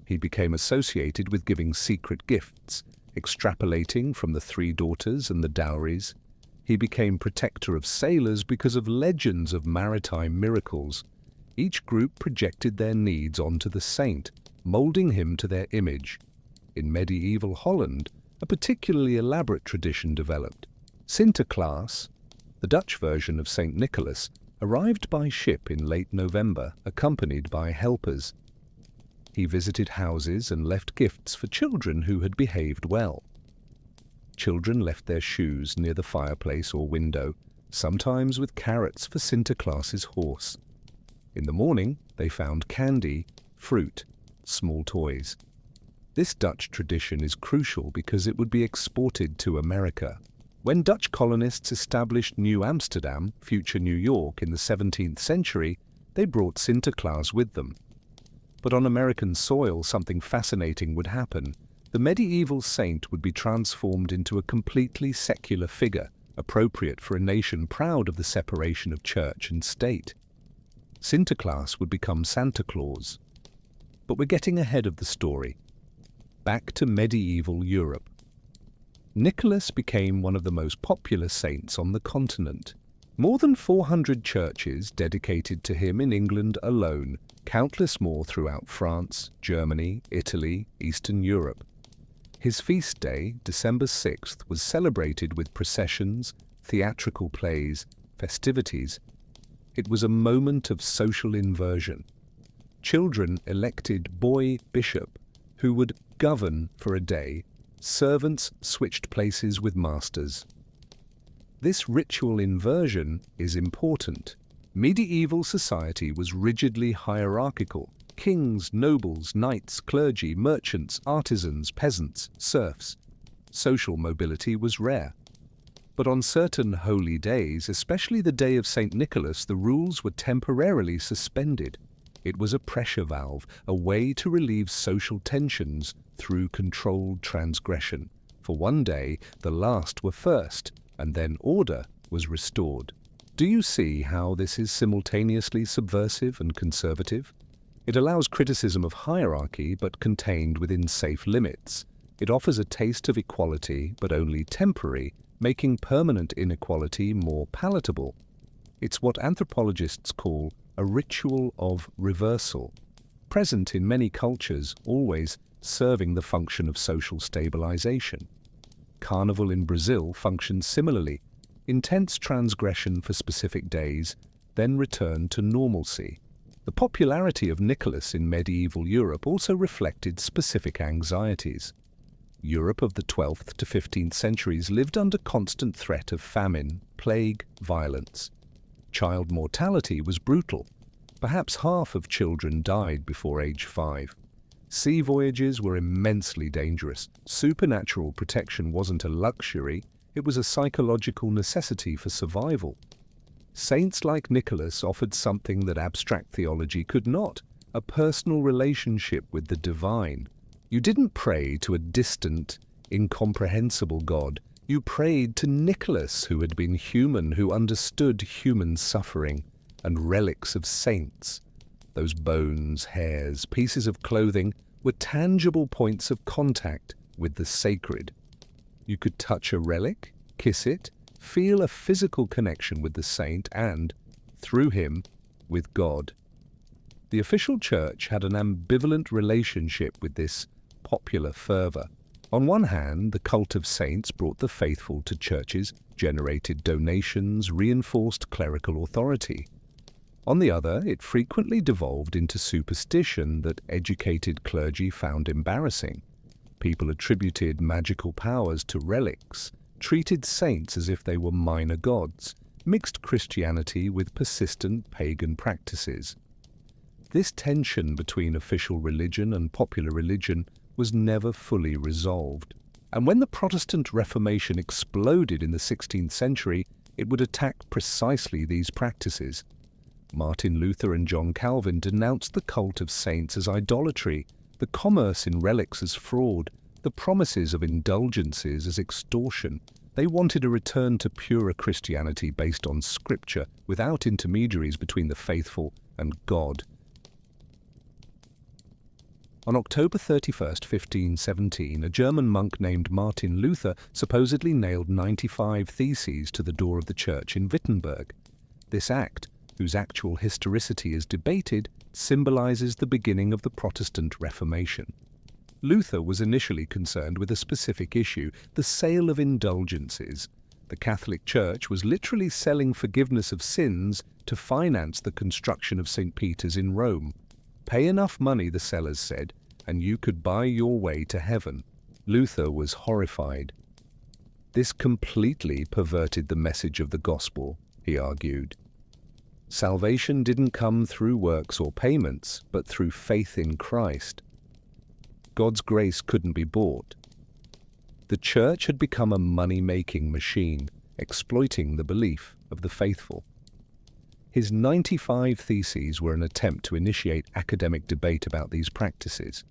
He became associated with giving secret gifts, extrapolating from the three daughters and the dowries. He became protector of sailors because of legends of maritime miracles. Each group projected their needs onto the saint, molding him to their image. In medieval Holland, a particularly elaborate tradition developed. Sinterklaas, the Dutch version of Saint Nicholas, arrived by ship in late November, accompanied by helpers. He visited houses and left gifts for children who had behaved well. Children left their shoes near the fireplace or window, sometimes with carrots for Sinterklaas's horse. In the morning, they found candy, fruit, small toys. This Dutch tradition is crucial because it would be exported to America. When Dutch colonists established New Amsterdam, future New York, in the 17th century, they brought Sinterklaas with them. But on American soil, something fascinating would happen. The medieval saint would be transformed into a completely secular figure, appropriate for a nation proud of the separation of church and state. Sinterklaas would become Santa Claus. But we're getting ahead of the story. Back to medieval Europe. Nicholas became one of the most popular saints on the continent. More than 400 churches dedicated to him in England alone, countless more throughout France, Germany, Italy, Eastern Europe. His feast day, December 6th, was celebrated with processions, theatrical plays, festivities. It was a moment of social inversion. Children elected boy bishop, who would govern for a day. Servants switched places with masters. This ritual inversion is important. Medieval society was rigidly hierarchical. Kings, nobles, knights, clergy, merchants, artisans, peasants, serfs. Social mobility was rare. But on certain holy days, especially the day of Saint Nicholas, the rules were temporarily suspended. It was a pressure valve, a way to relieve social tensions through controlled transgression. For one day, the last were first, and then order was restored. Do you see how this is simultaneously subversive and conservative? It allows criticism of hierarchy, but contained within safe limits. It offers a taste of equality, but only temporary, making permanent inequality more palatable. It's what anthropologists call a ritual of reversal, present in many cultures, always serving the function of social stabilization. Carnival in Brazil functions similarly: intense transgression for specific days, then return to normalcy. The popularity of Nicholas in medieval Europe also reflected specific anxieties. Europe of the 12th to 15th centuries lived under constant threat of famine, plague, violence. Child mortality was brutal. Perhaps half of children died before age 5. Sea voyages were immensely dangerous. Supernatural protection wasn't a luxury, it was a psychological necessity for survival. Saints like Nicholas offered something that abstract theology could not: a personal relationship with the divine. You didn't pray to a distant, incomprehensible God. You prayed to Nicholas, who had been human, who understood human suffering, and relics of saints. Those bones, hairs, pieces of clothing were tangible points of contact with the sacred. You could touch a relic, kiss it, feel a physical connection with the saint and, through him, with God. The official church had an ambivalent relationship with this popular fervor. On one hand, the cult of saints brought the faithful to churches, generated donations, reinforced clerical authority. On the other, it frequently devolved into superstition that educated clergy found embarrassing. People attributed magical powers to relics, treated saints as if they were minor gods, mixed Christianity with persistent pagan practices. This tension between official religion and popular religion was never fully resolved. And when the Protestant Reformation exploded in the 16th century, it would attack precisely these practices. Martin Luther and John Calvin denounced the cult of saints as idolatry, the commerce in relics as fraud, the promises of indulgences as extortion. They wanted a return to purer Christianity based on Scripture, without intermediaries between the faithful and God. On October 31st, 1517, a German monk named Martin Luther supposedly nailed 95 theses to the door of the church in Wittenberg. This act, whose actual historicity is debated, symbolizes the beginning of the Protestant Reformation. Luther was initially concerned with a specific issue: the sale of indulgences. The Catholic Church was literally selling forgiveness of sins to finance the construction of St. Peter's in Rome. Pay enough money, the sellers said, and you could buy your way to heaven. Luther was horrified. This completely perverted the message of the gospel, he argued. Salvation didn't come through works or payments, but through faith in Christ. God's grace couldn't be bought. The church had become a money-making machine, exploiting the belief of the faithful. His 95 theses were an attempt to initiate academic debate about these practices.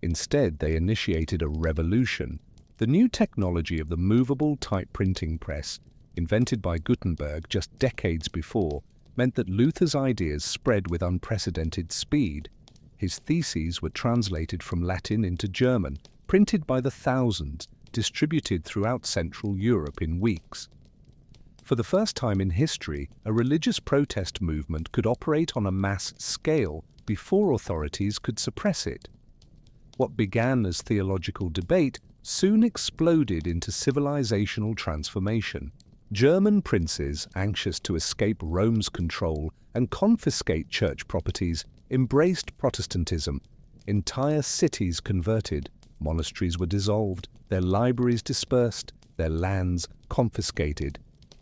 Instead, they initiated a revolution. The new technology of the movable type printing press, invented by Gutenberg just decades before, meant that Luther's ideas spread with unprecedented speed. His theses were translated from Latin into German, printed by the thousands, distributed throughout Central Europe in weeks. For the first time in history, a religious protest movement could operate on a mass scale before authorities could suppress it. What began as theological debate soon exploded into civilizational transformation. German princes, anxious to escape Rome's control and confiscate church properties, embraced Protestantism. Entire cities converted, monasteries were dissolved, their libraries dispersed, their lands confiscated.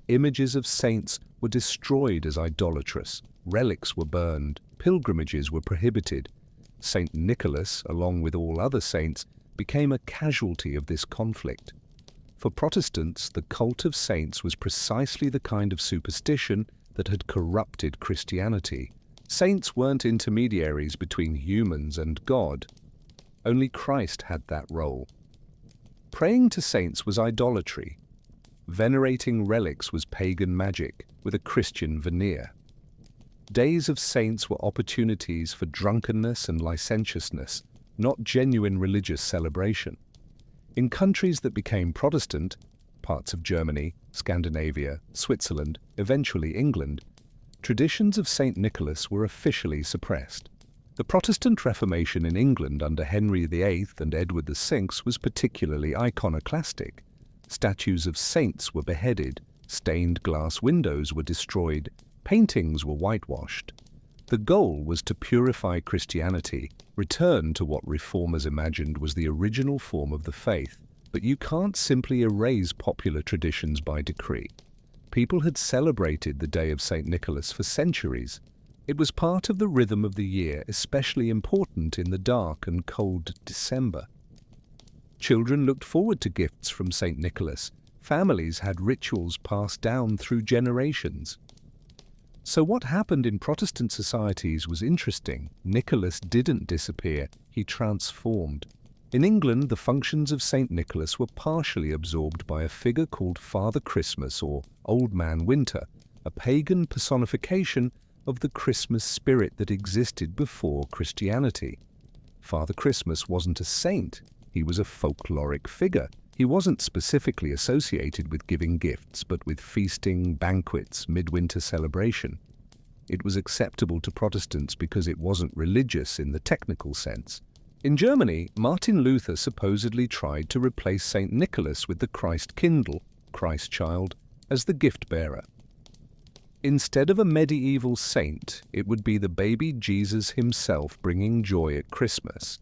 Images of saints were destroyed as idolatrous, relics were burned, pilgrimages were prohibited. Saint Nicholas, along with all other saints, became a casualty of this conflict. For Protestants, the cult of saints was precisely the kind of superstition that had corrupted Christianity. Saints weren't intermediaries between humans and God. Only Christ had that role. Praying to saints was idolatry. Venerating relics was pagan magic with a Christian veneer. Days of saints were opportunities for drunkenness and licentiousness, not genuine religious celebration. In countries that became Protestant, parts of Germany, Scandinavia, Switzerland, eventually England, traditions of Saint Nicholas were officially suppressed. The Protestant Reformation in England under Henry VIII and Edward VI was particularly iconoclastic. Statues of saints were beheaded, stained glass windows were destroyed, paintings were whitewashed. The goal was to purify Christianity, return to what reformers imagined was the original form of the faith. But you can't simply erase popular traditions by decree. People had celebrated the day of Saint Nicholas for centuries. It was part of the rhythm of the year, especially important in the dark and cold December. Children looked forward to gifts from Saint Nicholas. Families had rituals passed down through generations. So what happened in Protestant societies was interesting. Nicholas didn't disappear, he transformed. In England, the functions of Saint Nicholas were partially absorbed by a figure called Father Christmas or Old Man Winter, a pagan personification of the Christmas spirit that existed before Christianity. Father Christmas wasn't a saint, he was a folkloric figure. He wasn't specifically associated with giving gifts, but with feasting, banquets, midwinter celebration. It was acceptable to Protestants because it wasn't religious in the technical sense. In Germany, Martin Luther supposedly tried to replace Saint Nicholas with the Christ Kindle, Christ child, as the gift-bearer. Instead of a medieval saint, it would be the baby Jesus himself bringing joy at Christmas.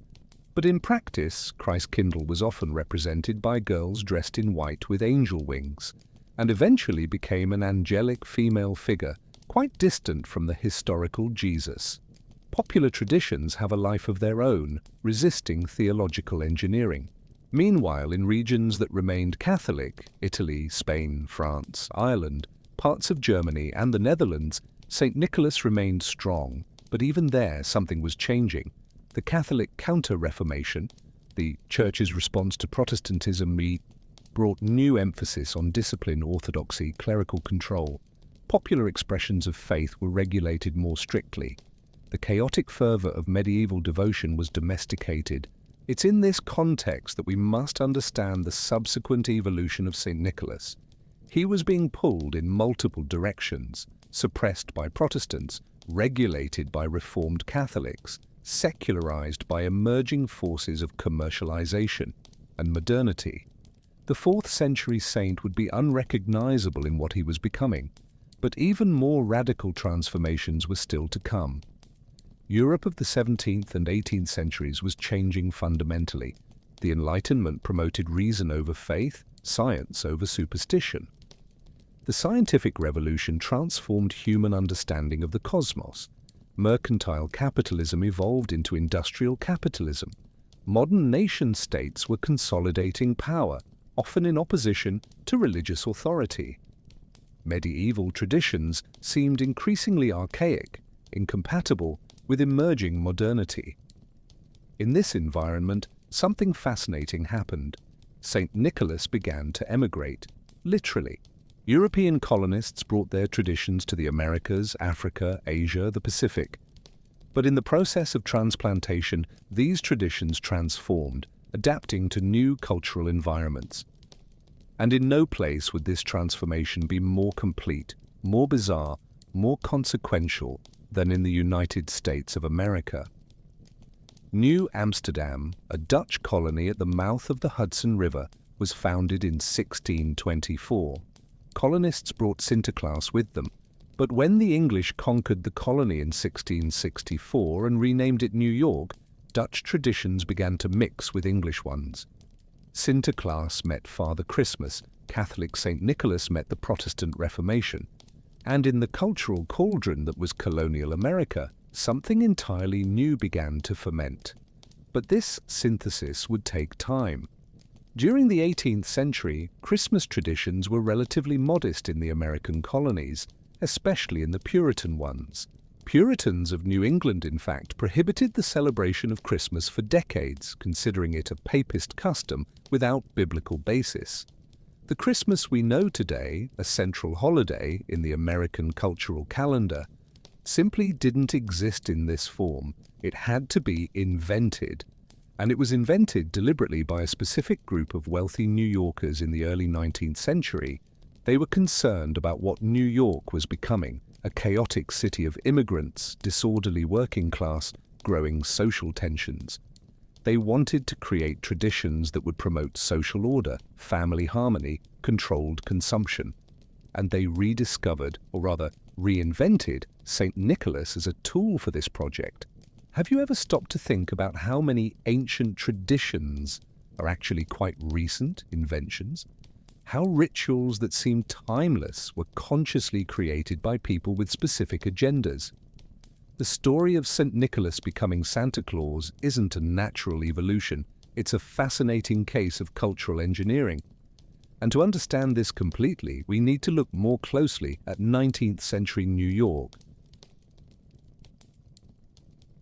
But in practice, Christ Kindle was often represented by girls dressed in white with angel wings, and eventually became an angelic female figure, quite distant from the historical Jesus. Popular traditions have a life of their own, resisting theological engineering. Meanwhile, in regions that remained Catholic, Italy, Spain, France, Ireland, parts of Germany and the Netherlands, St. Nicholas remained strong, but even there something was changing. The Catholic Counter-Reformation, the Church's response to Protestantism, brought new emphasis on discipline, orthodoxy, clerical control. Popular expressions of faith were regulated more strictly. The chaotic fervor of medieval devotion was domesticated. It's in this context that we must understand the subsequent evolution of St. Nicholas. He was being pulled in multiple directions, suppressed by Protestants, regulated by Reformed Catholics, secularized by emerging forces of commercialization and modernity. The 4th century saint would be unrecognizable in what he was becoming, but even more radical transformations were still to come. Europe of the 17th and 18th centuries was changing fundamentally. The Enlightenment promoted reason over faith, science over superstition. The scientific revolution transformed human understanding of the cosmos. Mercantile capitalism evolved into industrial capitalism. Modern nation-states were consolidating power, often in opposition to religious authority. Medieval traditions seemed increasingly archaic, incompatible with emerging modernity. In this environment, something fascinating happened. St. Nicholas began to emigrate, literally. European colonists brought their traditions to the Americas, Africa, Asia, the Pacific. But in the process of transplantation, these traditions transformed, adapting to new cultural environments. And in no place would this transformation be more complete, more bizarre, more consequential than in the United States of America. New Amsterdam, a Dutch colony at the mouth of the Hudson River, was founded in 1624. Colonists brought Santa Claus with them, but when the English conquered the colony in 1664 and renamed it New York, Dutch traditions began to mix with English ones. Santa Claus met Father Christmas, Catholic Saint Nicholas met the Protestant Reformation. And in the cultural cauldron that was colonial America, something entirely new began to ferment. But this synthesis would take time. During the 18th century, Christmas traditions were relatively modest in the American colonies, especially in the Puritan ones. Puritans of New England, in fact, prohibited the celebration of Christmas for decades, considering it a papist custom without biblical basis. The Christmas we know today, a central holiday in the American cultural calendar, simply didn't exist in this form. It had to be invented. And it was invented deliberately by a specific group of wealthy New Yorkers in the early 19th century. They were concerned about what New York was becoming, a chaotic city of immigrants, disorderly working class, growing social tensions. They wanted to create traditions that would promote social order, family harmony, controlled consumption. And they rediscovered, or rather reinvented, Saint Nicholas as a tool for this project. Have you ever stopped to think about how many ancient traditions are actually quite recent inventions? How rituals that seem timeless were consciously created by people with specific agendas? The story of Saint Nicholas becoming Santa Claus isn't a natural evolution, it's a fascinating case of cultural engineering. And to understand this completely, we need to look more closely at 19th century New York.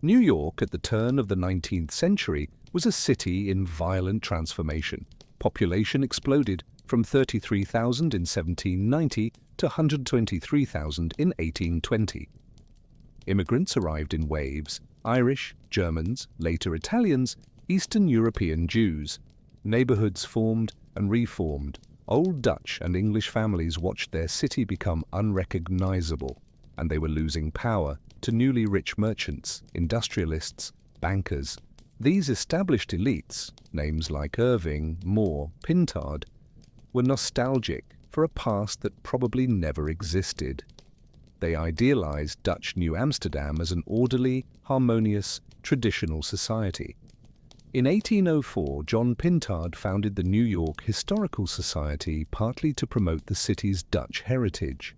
New York at the turn of the 19th century was a city in violent transformation. Population exploded from 33,000 in 1790 to 123,000 in 1820. Immigrants arrived in waves: Irish, Germans, later Italians, Eastern European Jews. Neighborhoods formed and reformed. Old Dutch and English families watched their city become unrecognizable, and they were losing power to newly rich merchants, industrialists, bankers. These established elites, names like Irving, Moore, Pintard, were nostalgic for a past that probably never existed. They idealized Dutch New Amsterdam as an orderly, harmonious, traditional society. In 1804, John Pintard founded the New York Historical Society partly to promote the city's Dutch heritage.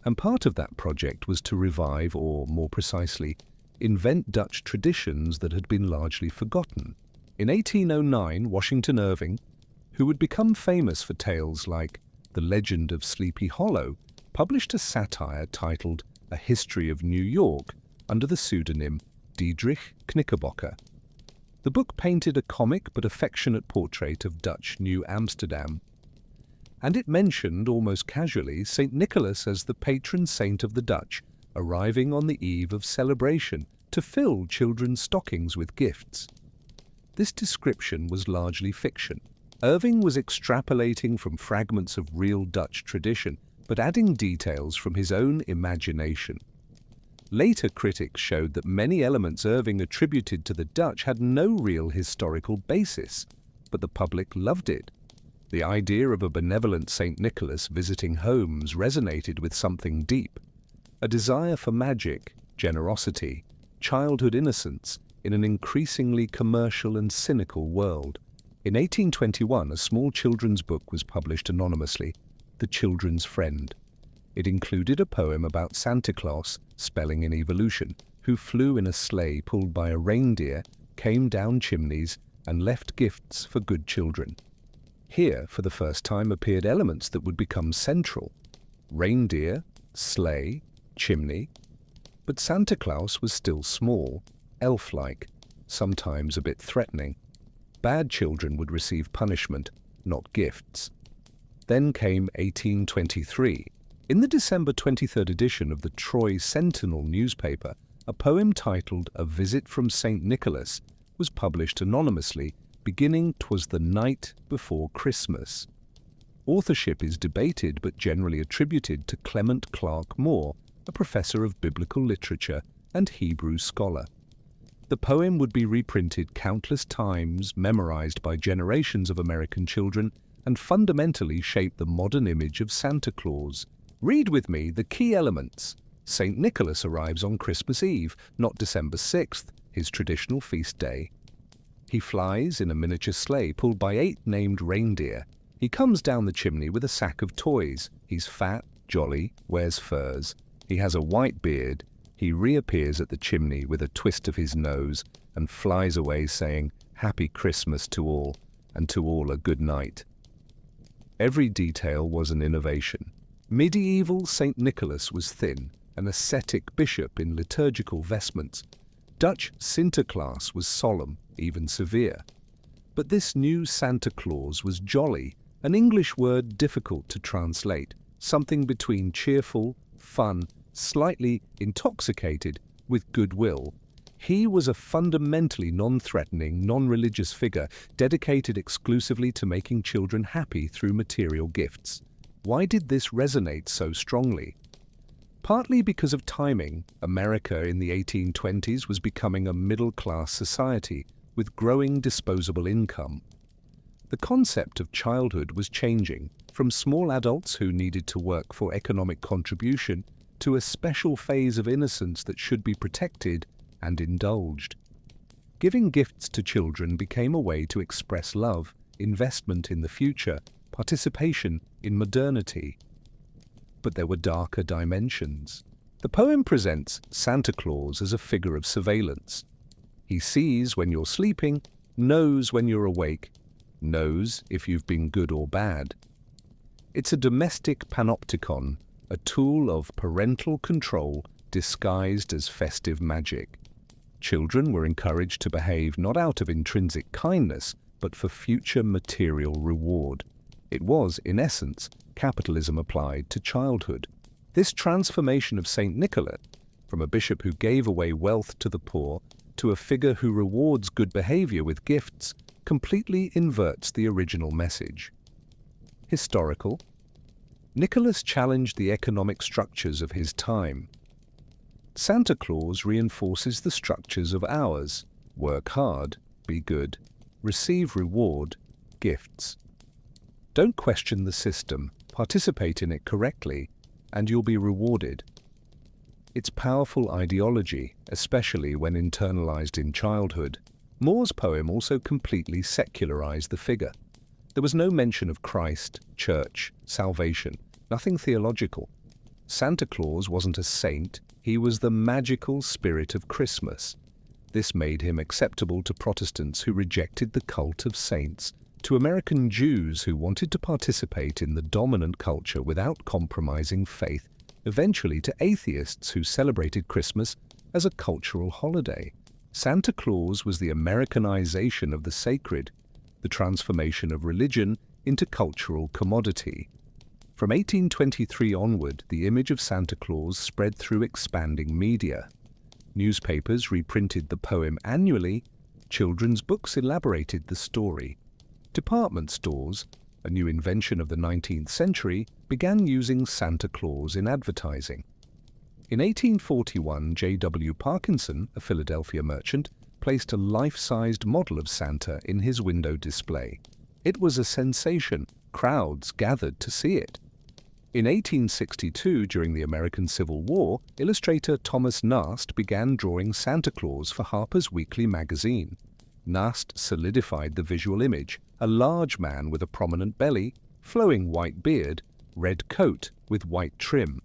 And part of that project was to revive, or more precisely, invent Dutch traditions that had been largely forgotten. In 1809, Washington Irving, who would become famous for tales like The Legend of Sleepy Hollow, published a satire titled A History of New York under the pseudonym Diedrich Knickerbocker. The book painted a comic but affectionate portrait of Dutch New Amsterdam, and it mentioned, almost casually, Saint Nicholas as the patron saint of the Dutch, arriving on the eve of celebration to fill children's stockings with gifts. This description was largely fiction. Irving was extrapolating from fragments of real Dutch tradition, but adding details from his own imagination. Later critics showed that many elements Irving attributed to the Dutch had no real historical basis, but the public loved it. The idea of a benevolent Saint Nicholas visiting homes resonated with something deep, a desire for magic, generosity, childhood innocence in an increasingly commercial and cynical world. In 1821, a small children's book was published anonymously, The Children's Friend. It included a poem about Santa Claus, spelling in evolution, who flew in a sleigh pulled by a reindeer, came down chimneys, and left gifts for good children. Here, for the first time, appeared elements that would become central: reindeer, sleigh, chimney. But Santa Claus was still small, elf-like, sometimes a bit threatening. Bad children would receive punishment, not gifts. Then came 1823. In the December 23rd edition of the Troy Sentinel newspaper, a poem titled A Visit from Saint Nicholas was published anonymously, beginning "'Twas the night before Christmas." Authorship is debated but generally attributed to Clement Clark Moore, a professor of biblical literature and Hebrew scholar. The poem would be reprinted countless times, memorized by generations of American children, and fundamentally shaped the modern image of Santa Claus. Read with me the key elements. Saint Nicholas arrives on Christmas Eve, not December 6th, his traditional feast day. He flies in a miniature sleigh pulled by 8 named reindeer. He comes down the chimney with a sack of toys. He's fat, jolly, wears furs. He has a white beard. He reappears at the chimney with a twist of his nose and flies away saying, "Happy Christmas to all, and to all a good night." Every detail was an innovation. Medieval Saint Nicholas was thin, an ascetic bishop in liturgical vestments. Dutch Sinterklaas was solemn, even severe. But this new Santa Claus was jolly, an English word difficult to translate, something between cheerful, fun, slightly intoxicated, with goodwill. He was a fundamentally non-threatening, non-religious figure dedicated exclusively to making children happy through material gifts. Why did this resonate so strongly? Partly because of timing. America in the 1820s was becoming a middle-class society with growing disposable income. The concept of childhood was changing, from small adults who needed to work for economic contribution to a special phase of innocence that should be protected and indulged. Giving gifts to children became a way to express love, investment in the future, participation in modernity. But there were darker dimensions. The poem presents Santa Claus as a figure of surveillance. He sees when you're sleeping, knows when you're awake, knows if you've been good or bad. It's a domestic panopticon, a tool of parental control disguised as festive magic. Children were encouraged to behave not out of intrinsic kindness, but for future material reward. It was, in essence, capitalism applied to childhood. This transformation of Saint Nicholas, from a bishop who gave away wealth to the poor to a figure who rewards good behavior with gifts, completely inverts the original message. Historical. Nicholas challenged the economic structures of his time. Santa Claus reinforces the structures of ours. Work hard, be good, receive reward, gifts. Don't question the system, participate in it correctly, and you'll be rewarded. It's powerful ideology, especially when internalized in childhood. Moore's poem also completely secularized the figure. There was no mention of Christ, church, salvation, nothing theological. Santa Claus wasn't a saint, he was the magical spirit of Christmas. This made him acceptable to Protestants who rejected the cult of saints, to American Jews who wanted to participate in the dominant culture without compromising faith, eventually to atheists who celebrated Christmas as a cultural holiday. Santa Claus was the Americanization of the sacred, the transformation of religion into cultural commodity. From 1823 onward, the image of Santa Claus spread through expanding media. Newspapers reprinted the poem annually, children's books elaborated the story. Department stores, a new invention of the 19th century, began using Santa Claus in advertising. In 1841, J.W. Parkinson, a Philadelphia merchant, placed a life-sized model of Santa in his window display. It was a sensation. Crowds gathered to see it. In 1862, during the American Civil War, illustrator Thomas Nast began drawing Santa Claus for Harper's Weekly magazine. Nast solidified the visual image, a large man with a prominent belly, flowing white beard, red coat with white trim.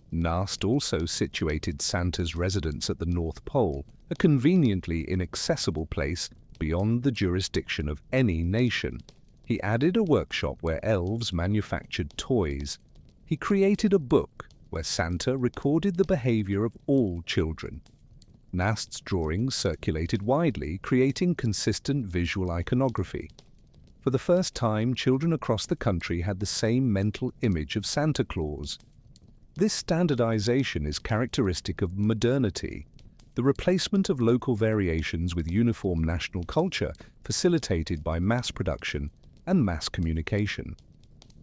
Nast also situated Santa's residence at the North Pole, a conveniently inaccessible place beyond the jurisdiction of any nation. He added a workshop where elves manufactured toys. He created a book where Santa recorded the behavior of all children. Nast's drawings circulated widely, creating consistent visual iconography. For the first time, children across the country had the same mental image of Santa Claus. This standardization is characteristic of modernity, the replacement of local variations with uniform national culture facilitated by mass production and mass communication.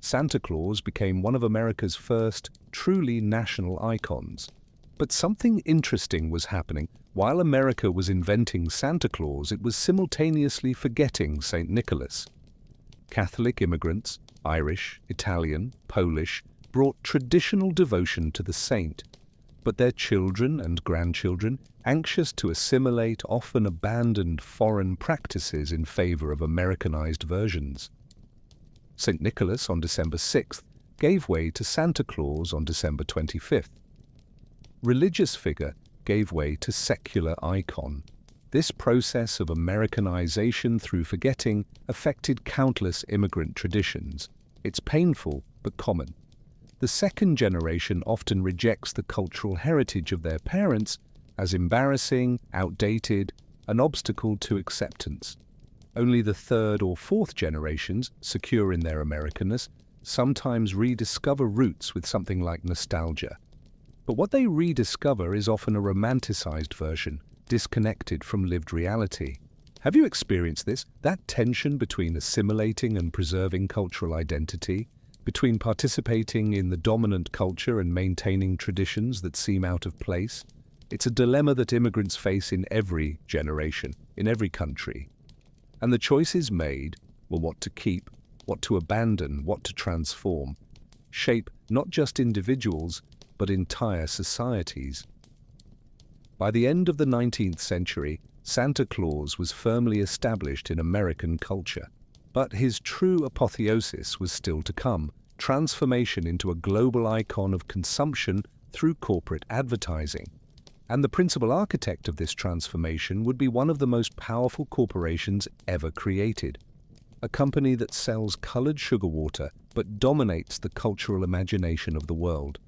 Santa Claus became one of America's first truly national icons. But something interesting was happening. While America was inventing Santa Claus, it was simultaneously forgetting Saint Nicholas. Catholic immigrants, Irish, Italian, Polish, brought traditional devotion to the saint, but their children and grandchildren, anxious to assimilate, often abandoned foreign practices in favor of Americanized versions. Saint Nicholas on December 6th gave way to Santa Claus on December 25th. Religious figure gave way to secular icon. This process of Americanization through forgetting affected countless immigrant traditions. It's painful but common. The second generation often rejects the cultural heritage of their parents as embarrassing, outdated, an obstacle to acceptance. Only the third or fourth generations, secure in their Americanness, sometimes rediscover roots with something like nostalgia. But what they rediscover is often a romanticized version, disconnected from lived reality. Have you experienced this? That tension between assimilating and preserving cultural identity, between participating in the dominant culture and maintaining traditions that seem out of place? It's a dilemma that immigrants face in every generation, in every country. And the choices made were what to keep, what to abandon, what to transform, shape not just individuals, but entire societies. By the end of the 19th century, Santa Claus was firmly established in American culture. But his true apotheosis was still to come, transformation into a global icon of consumption through corporate advertising. And the principal architect of this transformation would be one of the most powerful corporations ever created. A company that sells colored sugar water but dominates the cultural imagination of the world.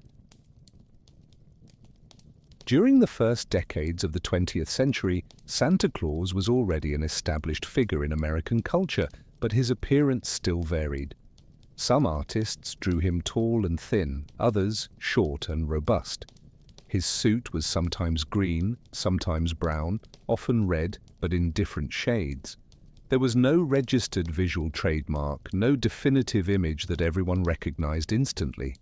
During the first decades of the 20th century, Santa Claus was already an established figure in American culture, but his appearance still varied. Some artists drew him tall and thin, others short and robust. His suit was sometimes green, sometimes brown, often red, but in different shades. There was no registered visual trademark, no definitive image that everyone recognized instantly.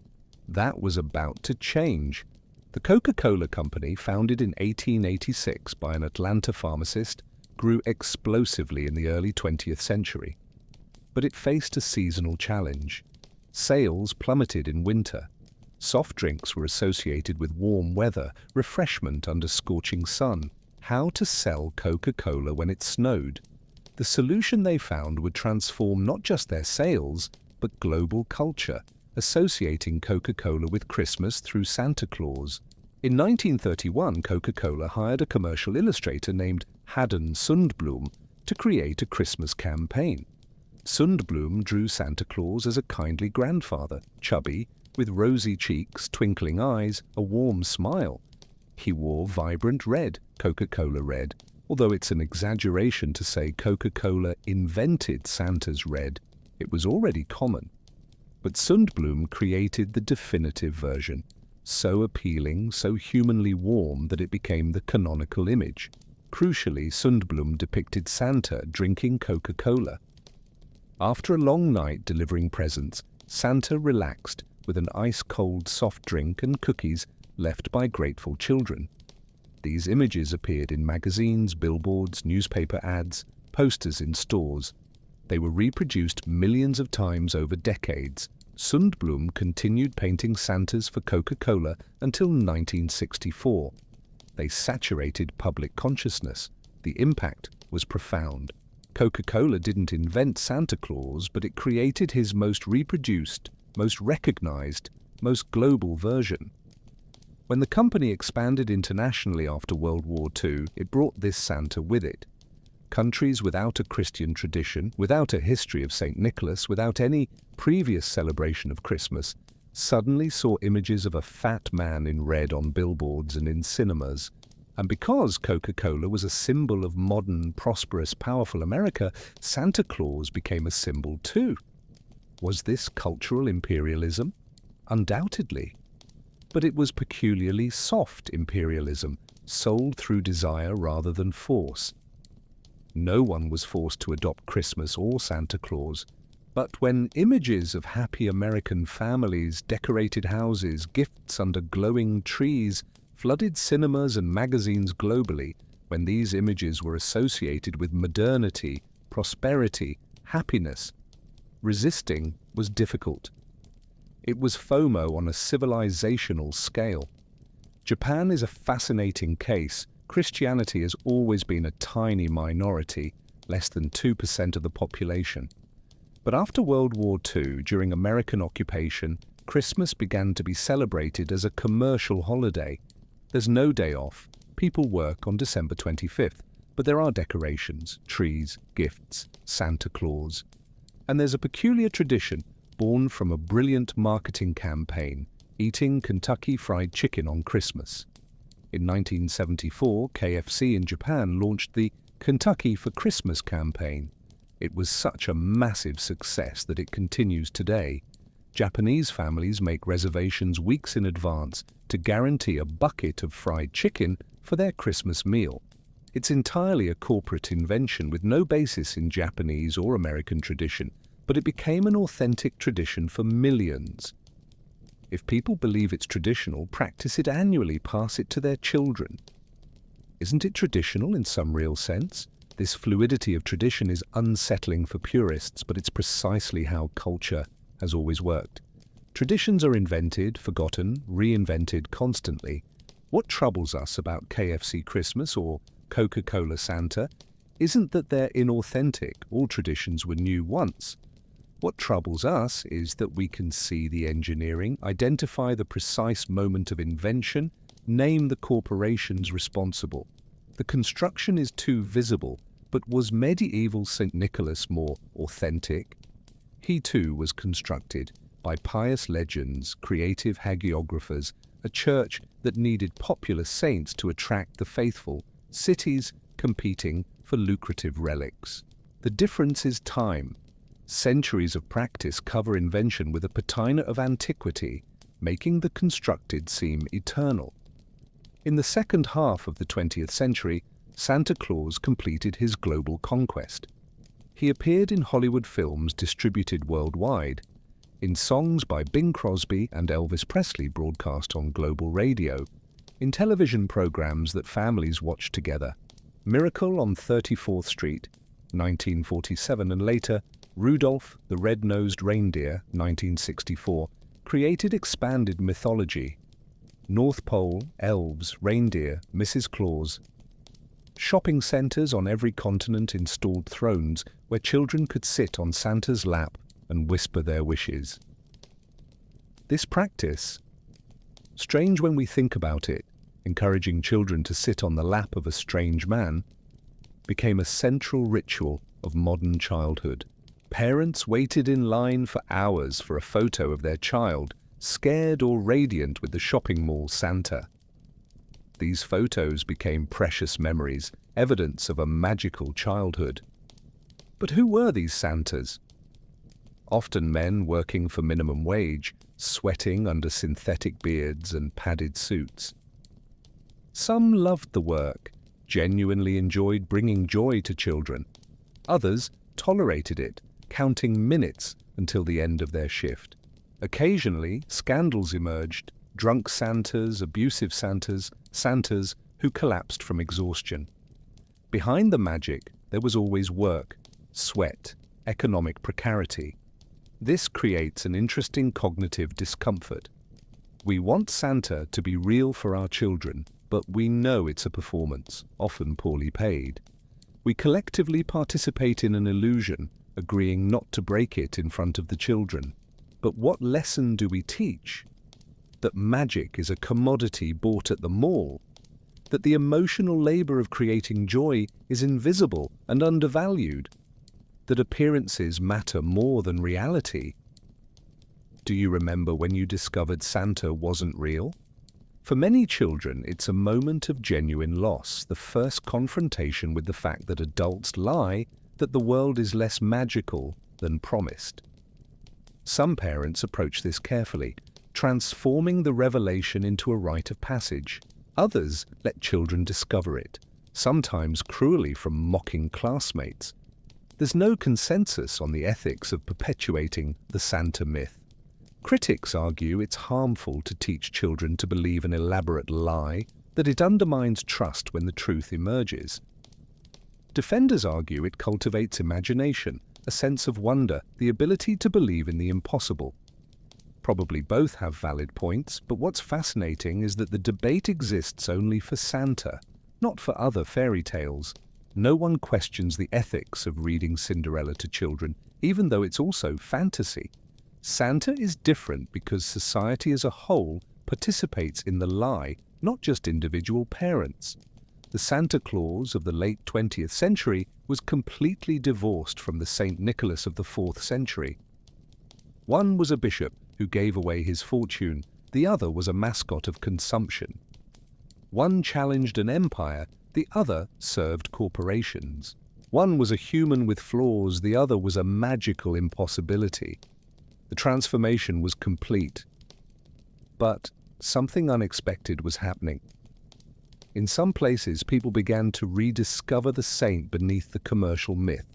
That was about to change. The Coca-Cola company, founded in 1886 by an Atlanta pharmacist, grew explosively in the early 20th century. But it faced a seasonal challenge. Sales plummeted in winter. Soft drinks were associated with warm weather, refreshment under scorching sun. How to sell Coca-Cola when it snowed? The solution they found would transform not just their sales, but global culture, associating Coca-Cola with Christmas through Santa Claus. In 1931, Coca-Cola hired a commercial illustrator named Haddon Sundblom to create a Christmas campaign. Sundblom drew Santa Claus as a kindly grandfather, chubby, with rosy cheeks, twinkling eyes, a warm smile. He wore vibrant red, Coca-Cola red, although it's an exaggeration to say Coca-Cola invented Santa's red. It was already common. But Sundblom created the definitive version, so appealing, so humanly warm that it became the canonical image. Crucially, Sundblom depicted Santa drinking Coca-Cola. After a long night delivering presents, Santa relaxed with an ice-cold soft drink and cookies left by grateful children. These images appeared in magazines, billboards, newspaper ads, posters in stores. They were reproduced millions of times over decades. Sundblom continued painting Santas for Coca-Cola until 1964. They saturated public consciousness. The impact was profound. Coca-Cola didn't invent Santa Claus, but it created his most reproduced, most recognized, most global version. When the company expanded internationally after World War II, it brought this Santa with it. Countries without a Christian tradition, without a history of Saint Nicholas, without any previous celebration of Christmas, suddenly saw images of a fat man in red on billboards and in cinemas. And because Coca-Cola was a symbol of modern, prosperous, powerful America, Santa Claus became a symbol too. Was this cultural imperialism? Undoubtedly. But it was peculiarly soft imperialism, sold through desire rather than force. No one was forced to adopt Christmas or Santa Claus. But when images of happy American families, decorated houses, gifts under glowing trees, flooded cinemas and magazines globally, when these images were associated with modernity, prosperity, happiness, resisting was difficult. It was FOMO on a civilizational scale. Japan is a fascinating case. Christianity has always been a tiny minority, less than 2% of the population. But after World War II, during American occupation, Christmas began to be celebrated as a commercial holiday. There's no day off. People work on December 25th, but there are decorations, trees, gifts, Santa Claus. And there's a peculiar tradition born from a brilliant marketing campaign, eating Kentucky Fried Chicken on Christmas. In 1974, KFC in Japan launched the Kentucky for Christmas campaign. It was such a massive success that it continues today. Japanese families make reservations weeks in advance to guarantee a bucket of fried chicken for their Christmas meal. It's entirely a corporate invention with no basis in Japanese or American tradition, but it became an authentic tradition for millions. If people believe it's traditional, practice it annually, pass it to their children. Isn't it traditional in some real sense? This fluidity of tradition is unsettling for purists, but it's precisely how culture has always worked. Traditions are invented, forgotten, reinvented constantly. What troubles us about KFC Christmas or Coca-Cola Santa isn't that they're inauthentic. All traditions were new once. What troubles us is that we can see the engineering, identify the precise moment of invention, name the corporations responsible. The construction is too visible, but was medieval Saint Nicholas more authentic? He too was constructed by pious legends, creative hagiographers, a church that needed popular saints to attract the faithful, cities competing for lucrative relics. The difference is time. Centuries of practice cover invention with a patina of antiquity, making the constructed seem eternal. In the second half of the 20th century, Santa Claus completed his global conquest. He appeared in Hollywood films distributed worldwide, in songs by Bing Crosby and Elvis Presley broadcast on global radio, in television programs that families watched together. Miracle on 34th Street, 1947, and later Rudolph the Red-Nosed Reindeer, 1964, created expanded mythology. North Pole, elves, reindeer, Mrs. Claus. Shopping centers on every continent installed thrones where children could sit on Santa's lap and whisper their wishes. This practice, strange when we think about it, encouraging children to sit on the lap of a strange man, became a central ritual of modern childhood. Parents waited in line for hours for a photo of their child, scared or radiant with the shopping mall Santa. These photos became precious memories, evidence of a magical childhood. But who were these Santas? Often men working for minimum wage, sweating under synthetic beards and padded suits. Some loved the work, genuinely enjoyed bringing joy to children. Others tolerated it, counting minutes until the end of their shift. Occasionally, scandals emerged, drunk Santas, abusive Santas, Santas who collapsed from exhaustion. Behind the magic, there was always work, sweat, economic precarity. This creates an interesting cognitive discomfort. We want Santa to be real for our children, but we know it's a performance, often poorly paid. We collectively participate in an illusion, agreeing not to break it in front of the children. But what lesson do we teach? That magic is a commodity bought at the mall, that the emotional labor of creating joy is invisible and undervalued, that appearances matter more than reality. Do you remember when you discovered Santa wasn't real? For many children, it's a moment of genuine loss, the first confrontation with the fact that adults lie, that the world is less magical than promised. Some parents approach this carefully, transforming the revelation into a rite of passage. Others let children discover it, sometimes cruelly from mocking classmates. There's no consensus on the ethics of perpetuating the Santa myth. Critics argue it's harmful to teach children to believe an elaborate lie, that it undermines trust when the truth emerges. Defenders argue it cultivates imagination, a sense of wonder, the ability to believe in the impossible. Probably both have valid points, but what's fascinating is that the debate exists only for Santa, not for other fairy tales. No one questions the ethics of reading Cinderella to children, even though it's also fantasy. Santa is different because society as a whole participates in the lie, not just individual parents. The Santa Claus of the late 20th century was completely divorced from the Saint Nicholas of the 4th century. One was a bishop who gave away his fortune, the other was a mascot of consumption. One challenged an empire, the other served corporations. One was a human with flaws, the other was a magical impossibility. The transformation was complete. But something unexpected was happening. In some places, people began to rediscover the saint beneath the commercial myth.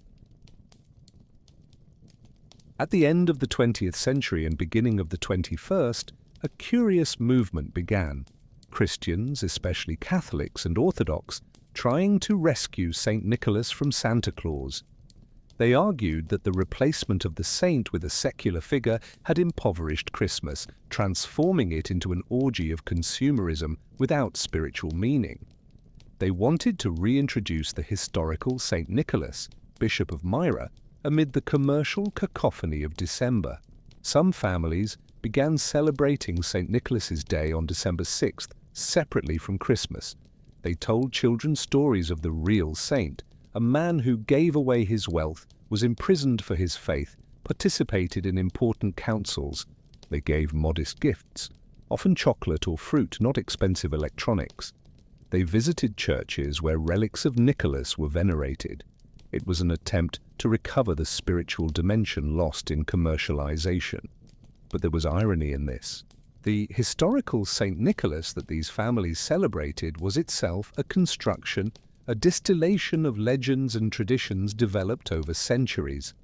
At the end of the 20th century and beginning of the 21st, a curious movement began. Christians, especially Catholics and Orthodox, trying to rescue Saint Nicholas from Santa Claus. They argued that the replacement of the saint with a secular figure had impoverished Christmas, transforming it into an orgy of consumerism without spiritual meaning. They wanted to reintroduce the historical Saint Nicholas, Bishop of Myra, amid the commercial cacophony of December. Some families began celebrating Saint Nicholas's Day on December 6th, separately from Christmas. They told children stories of the real saint, a man who gave away his wealth, was imprisoned for his faith, participated in important councils. They gave modest gifts, often chocolate or fruit, not expensive electronics. They visited churches where relics of Nicholas were venerated. It was an attempt to recover the spiritual dimension lost in commercialization. But there was irony in this. The historical Saint Nicholas that these families celebrated was itself a construction, a distillation of legends and traditions developed over centuries.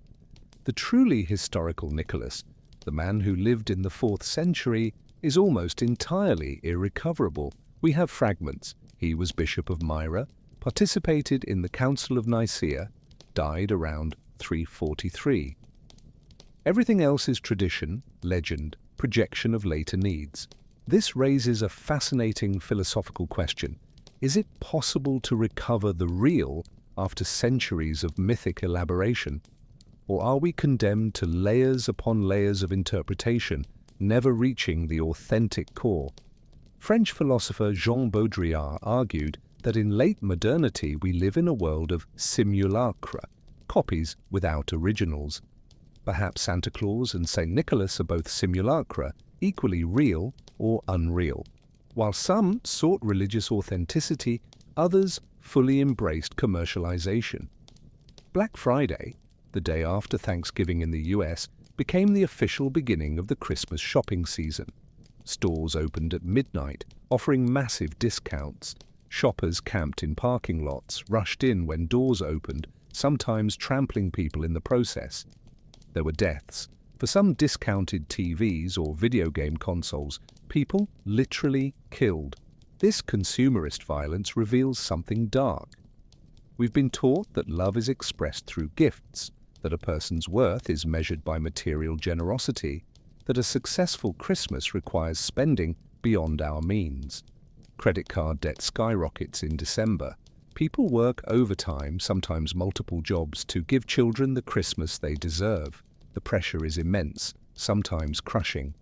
The truly historical Nicholas, the man who lived in the 4th century, is almost entirely irrecoverable. We have fragments. He was Bishop of Myra, participated in the Council of Nicaea, died around 343. Everything else is tradition, legend, projection of later needs. This raises a fascinating philosophical question. Is it possible to recover the real after centuries of mythic elaboration? Or are we condemned to layers upon layers of interpretation, never reaching the authentic core? French philosopher Jean Baudrillard argued that in late modernity we live in a world of simulacra, copies without originals. Perhaps Santa Claus and Saint Nicholas are both simulacra, equally real or unreal. While some sought religious authenticity, others fully embraced commercialization. Black Friday, the day after Thanksgiving in the US, became the official beginning of the Christmas shopping season. Stores opened at midnight, offering massive discounts. Shoppers camped in parking lots, rushed in when doors opened, sometimes trampling people in the process. There were deaths. For some discounted TVs or video game consoles, people literally killed. This consumerist violence reveals something dark. We've been taught that love is expressed through gifts, that a person's worth is measured by material generosity, that a successful Christmas requires spending beyond our means. Credit card debt skyrockets in December. People work overtime, sometimes multiple jobs, to give children the Christmas they deserve. The pressure is immense, sometimes crushing.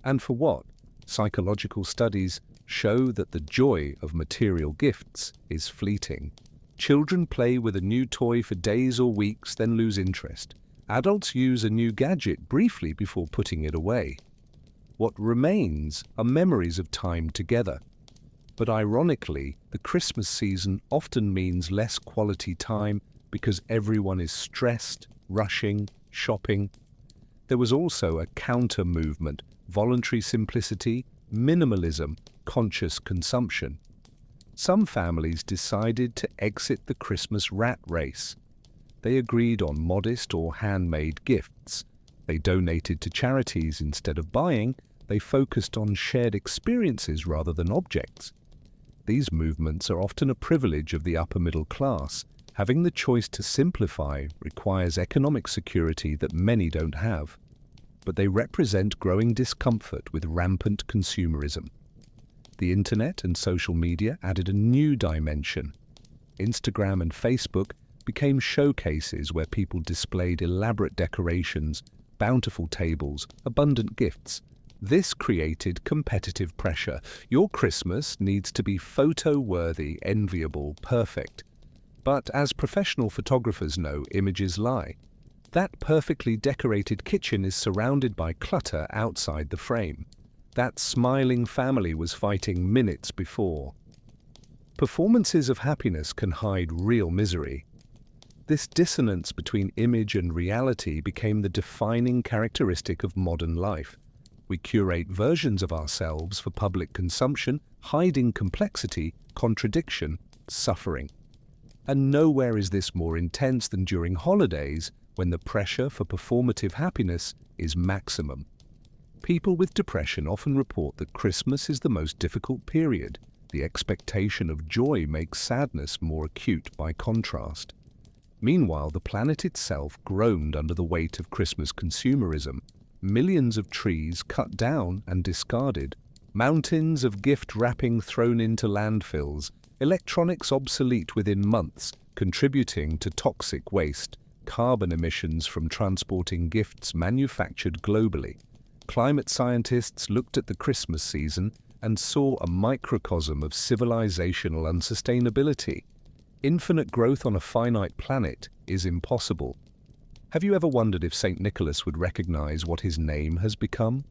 And for what? Psychological studies show that the joy of material gifts is fleeting. Children play with a new toy for days or weeks, then lose interest. Adults use a new gadget briefly before putting it away. What remains are memories of time together. But ironically, the Christmas season often means less quality time because everyone is stressed, rushing, shopping. There was also a counter-movement, voluntary simplicity, minimalism, conscious consumption. Some families decided to exit the Christmas rat race. They agreed on modest or handmade gifts. They donated to charities instead of buying. They focused on shared experiences rather than objects. These movements are often a privilege of the upper middle class. Having the choice to simplify requires economic security that many don't have. But they represent growing discomfort with rampant consumerism. The internet and social media added a new dimension. Instagram and Facebook became showcases where people displayed elaborate decorations, bountiful tables, abundant gifts. This created competitive pressure. Your Christmas needs to be photo-worthy, enviable, perfect. But as professional photographers know, images lie. That perfectly decorated kitchen is surrounded by clutter outside the frame. That smiling family was fighting minutes before. Performances of happiness can hide real misery. This dissonance between image and reality became the defining characteristic of modern life. We curate versions of ourselves for public consumption, hiding complexity, contradiction, suffering. And nowhere is this more intense than during holidays, when the pressure for performative happiness is maximum. People with depression often report that Christmas is the most difficult period. The expectation of joy makes sadness more acute by contrast. Meanwhile, the planet itself groaned under the weight of Christmas consumerism. Millions of trees cut down and discarded, mountains of gift wrapping thrown into landfills, electronics obsolete within months, contributing to toxic waste, carbon emissions from transporting gifts manufactured globally. Climate scientists looked at the Christmas season and saw a microcosm of civilizational unsustainability. Infinite growth on a finite planet is impossible. Have you ever wondered if Saint Nicholas would recognize what his name has become?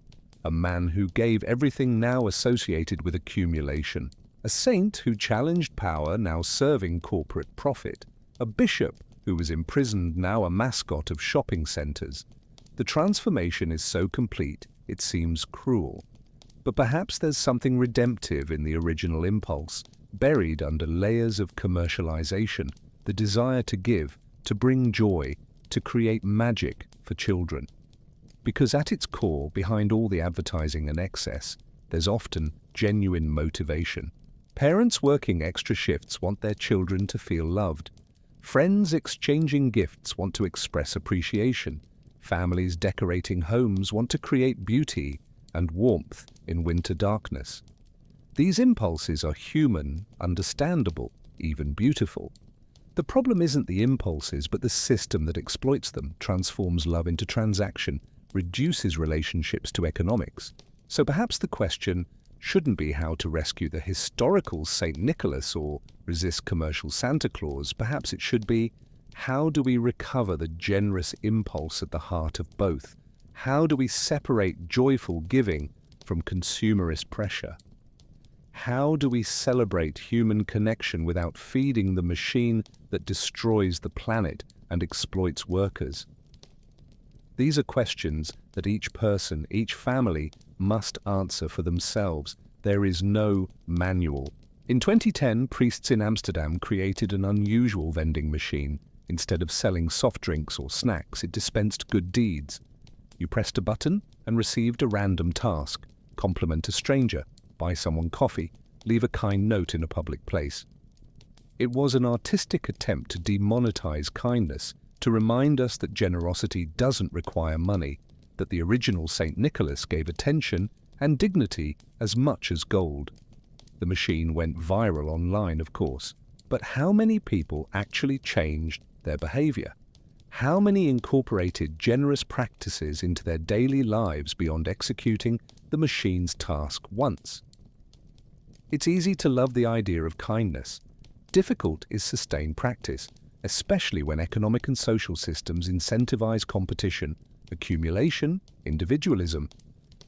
A man who gave everything now associated with accumulation. A saint who challenged power, now serving corporate profit. A bishop who was imprisoned, now a mascot of shopping centers. The transformation is so complete, it seems cruel. But perhaps there's something redemptive in the original impulse, buried under layers of commercialization, the desire to give, to bring joy, to create magic for children. Because at its core, behind all the advertising and excess, there's often genuine motivation. Parents working extra shifts want their children to feel loved. Friends exchanging gifts want to express appreciation. Families decorating homes want to create beauty and warmth in winter darkness. These impulses are human, understandable, even beautiful. The problem isn't the impulses, but the system that exploits them, transforms love into transaction, reduces relationships to economics. So perhaps the question shouldn't be how to rescue the historical Saint Nicholas or resist commercial Santa Claus. Perhaps it should be, how do we recover the generous impulse at the heart of both? How do we separate joyful giving from consumerist pressure? How do we celebrate human connection without feeding the machine that destroys the planet and exploits workers? These are questions that each person, each family, must answer for themselves. There is no manual. In 2010, priests in Amsterdam created an unusual vending machine. Instead of selling soft drinks or snacks, it dispensed good deeds. You pressed a button and received a random task: compliment a stranger, buy someone coffee, leave a kind note in a public place. It was an artistic attempt to demonetize kindness, to remind us that generosity doesn't require money, that the original Saint Nicholas gave attention and dignity as much as gold. The machine went viral online, of course, but how many people actually changed their behavior? How many incorporated generous practices into their daily lives beyond executing the machine's task once? It's easy to love the idea of kindness. Difficult is sustained practice, especially when economic and social systems incentivize competition, accumulation, individualism.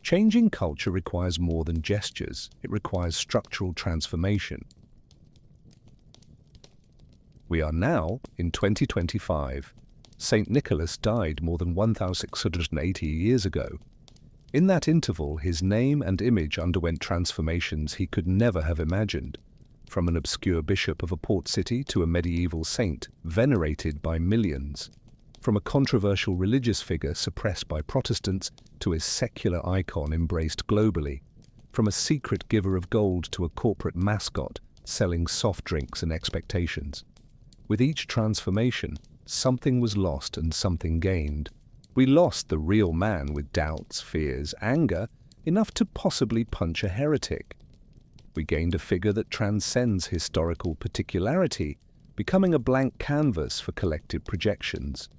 Changing culture requires more than gestures. It requires structural transformation. We are now in 2025. Saint Nicholas died more than 1,680 years ago. In that interval, his name and image underwent transformations he could never have imagined. From an obscure bishop of a port city to a medieval saint venerated by millions. From a controversial religious figure suppressed by Protestants to a secular icon embraced globally. From a secret giver of gold to a corporate mascot selling soft drinks and expectations. With each transformation, something was lost and something gained. We lost the real man with doubts, fears, anger, enough to possibly punch a heretic. We gained a figure that transcends historical particularity, becoming a blank canvas for collective projections.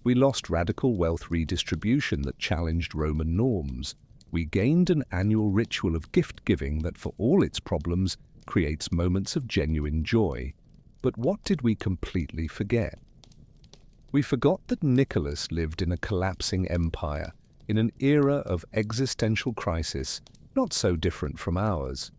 We lost radical wealth redistribution that challenged Roman norms. We gained an annual ritual of gift-giving that, for all its problems, creates moments of genuine joy. But what did we completely forget? We forgot that Nicholas lived in a collapsing empire, in an era of existential crisis, not so different from ours.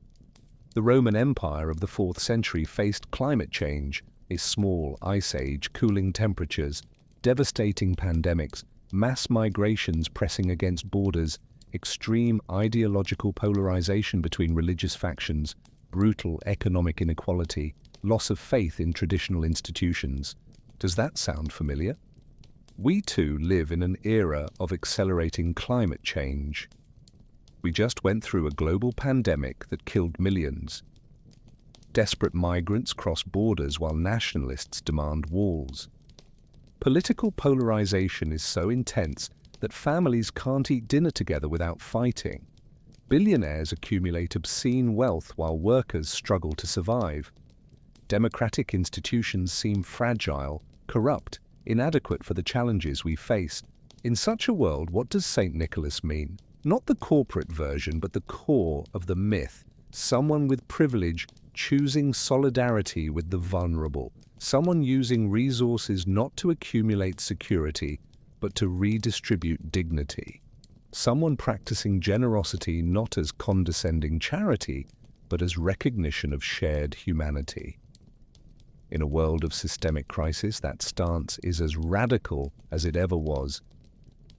The Roman Empire of the 4th century faced climate change, a small ice age, cooling temperatures, devastating pandemics, mass migrations pressing against borders, extreme ideological polarization between religious factions, brutal economic inequality, loss of faith in traditional institutions. Does that sound familiar? We too live in an era of accelerating climate change. We just went through a global pandemic that killed millions. Desperate migrants cross borders while nationalists demand walls. Political polarization is so intense that families can't eat dinner together without fighting. Billionaires accumulate obscene wealth while workers struggle to survive. Democratic institutions seem fragile, corrupt, inadequate for the challenges we face. In such a world, what does Saint Nicholas mean? Not the corporate version, but the core of the myth. Someone with privilege choosing solidarity with the vulnerable. Someone using resources not to accumulate security, but to redistribute dignity. Someone practicing generosity not as condescending charity, but as recognition of shared humanity. In a world of systemic crisis, that stance is as radical as it ever was.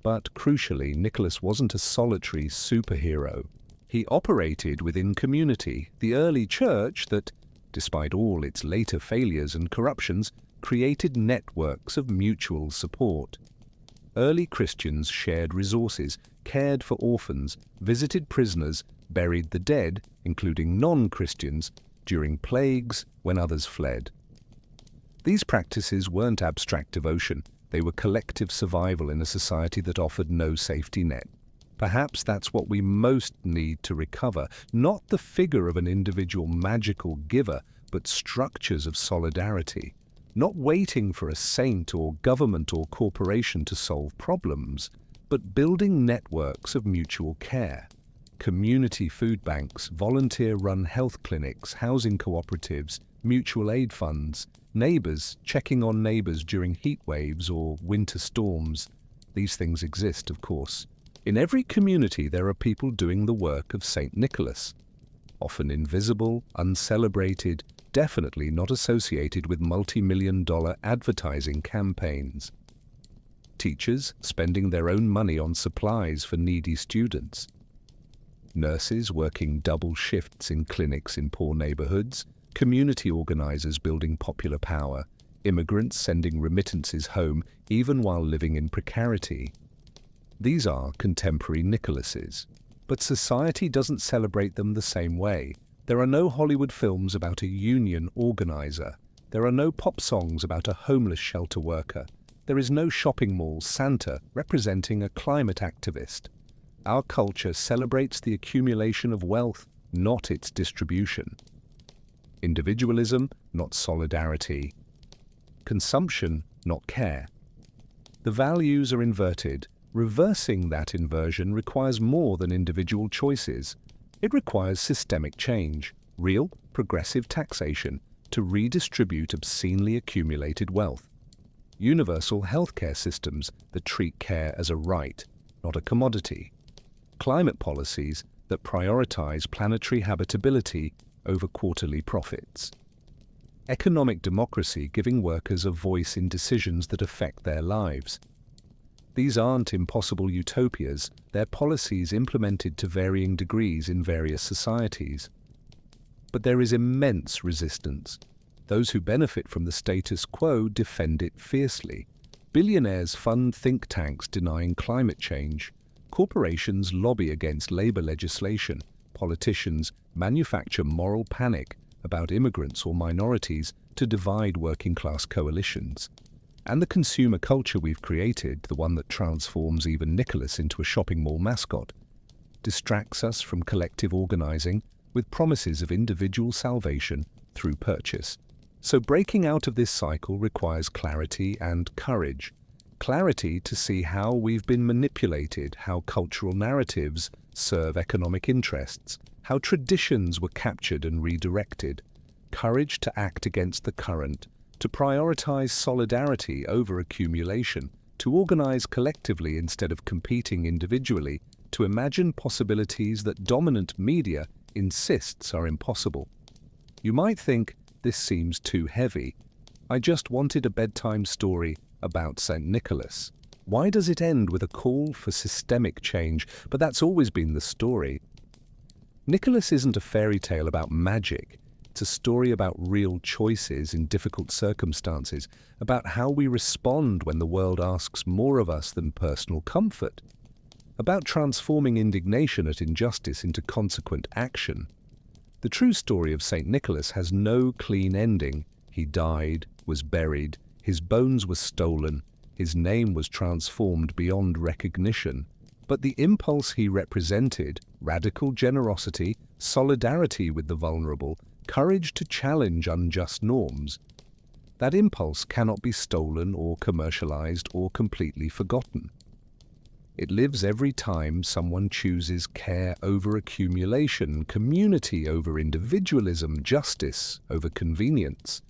But crucially, Nicholas wasn't a solitary superhero. He operated within community, the early church that, despite all its later failures and corruptions, created networks of mutual support. Early Christians shared resources, cared for orphans, visited prisoners, buried the dead, including non-Christians, during plagues when others fled. These practices weren't abstract devotion, they were collective survival in a society that offered no safety net. Perhaps that's what we most need to recover, not the figure of an individual magical giver, but structures of solidarity. Not waiting for a saint or government or corporation to solve problems, but building networks of mutual care. Community food banks, volunteer-run health clinics, housing cooperatives, mutual aid funds, neighbors checking on neighbors during heat waves or winter storms. These things exist, of course. In every community there are people doing the work of Saint Nicholas, often invisible, uncelebrated, definitely not associated with multi-million-dollar advertising campaigns. Teachers spending their own money on supplies for needy students. Nurses working double shifts in clinics in poor neighborhoods. Community organizers building popular power. Immigrants sending remittances home even while living in precarity. These are contemporary Nicholases. But society doesn't celebrate them the same way. There are no Hollywood films about a union organizer. There are no pop songs about a homeless shelter worker. There is no shopping mall Santa representing a climate activist. Our culture celebrates the accumulation of wealth, not its distribution. Individualism, not solidarity. Consumption, not care. The values are inverted. Reversing that inversion requires more than individual choices. It requires systemic change, real, progressive taxation, to redistribute obscenely accumulated wealth. Universal healthcare systems that treat care as a right, not a commodity. Climate policies that prioritize planetary habitability over quarterly profits. Economic democracy giving workers a voice in decisions that affect their lives. These aren't impossible utopias, they're policies implemented to varying degrees in various societies. But there is immense resistance. Those who benefit from the status quo defend it fiercely. Billionaires fund think tanks denying climate change. Corporations lobby against labor legislation. Politicians manufacture moral panic about immigrants or minorities to divide working-class coalitions. And the consumer culture we've created, the one that transforms even Nicholas into a shopping mall mascot, distracts us from collective organizing with promises of individual salvation through purchase. So breaking out of this cycle requires clarity and courage. Clarity to see how we've been manipulated, how cultural narratives serve economic interests, how traditions were captured and redirected. Courage to act against the current, to prioritize solidarity over accumulation, to organize collectively instead of competing individually, to imagine possibilities that dominant media insists are impossible. You might think, this seems too heavy. I just wanted a bedtime story about Saint Nicholas. Why does it end with a call for systemic change? But that's always been the story. Nicholas isn't a fairy tale about magic. It's a story about real choices in difficult circumstances, about how we respond when the world asks more of us than personal comfort, about transforming indignation at injustice into consequent action. The true story of Saint Nicholas has no clean ending. He died, was buried, his bones were stolen, his name was transformed beyond recognition. But the impulse he represented, radical generosity, solidarity with the vulnerable, courage to challenge unjust norms, that impulse cannot be stolen or commercialized or completely forgotten. It lives every time someone chooses care over accumulation, community over individualism, justice over convenience.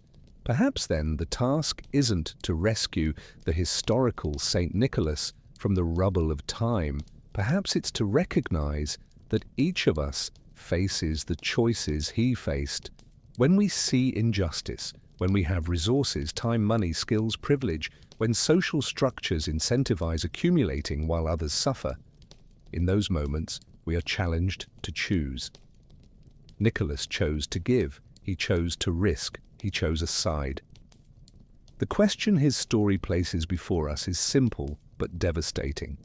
Perhaps then the task isn't to rescue the historical Saint Nicholas from the rubble of time. Perhaps it's to recognize that each of us faces the choices he faced. When we see injustice, when we have resources, time, money, skills, privilege, when social structures incentivize accumulating while others suffer, in those moments we are challenged to choose. Nicholas chose to give, he chose to risk, he chose a side. The question his story places before us is simple but devastating.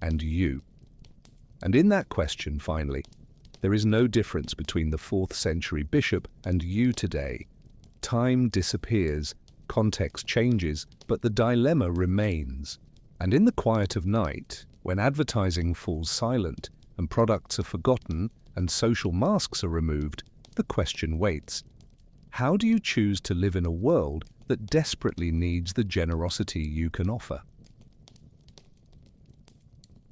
And you? And in that question, finally, there is no difference between the 4th century bishop and you today. Time disappears, context changes, but the dilemma remains. And in the quiet of night, when advertising falls silent and products are forgotten and social masks are removed, the question waits. How do you choose to live in a world that desperately needs the generosity you can offer?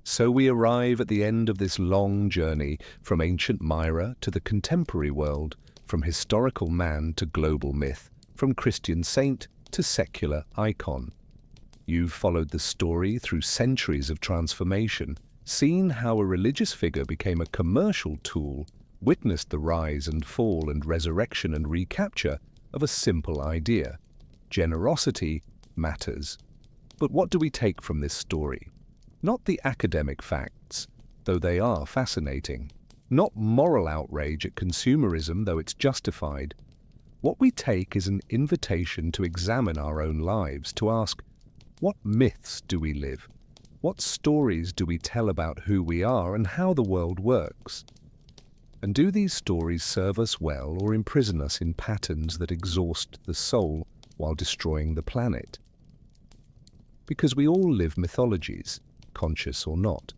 So we arrive at the end of this long journey from ancient Myra to the contemporary world, from historical man to global myth, from Christian saint to secular icon. You've followed the story through centuries of transformation, seen how a religious figure became a commercial tool, witnessed the rise and fall and resurrection and recapture of a simple idea. Generosity matters. But what do we take from this story? Not the academic facts, though they are fascinating. Not moral outrage at consumerism, though it's justified. What we take is an invitation to examine our own lives, to ask, what myths do we live? What stories do we tell about who we are and how the world works? And do these stories serve us well or imprison us in patterns that exhaust the soul while destroying the planet? Because we all live mythologies, conscious or not.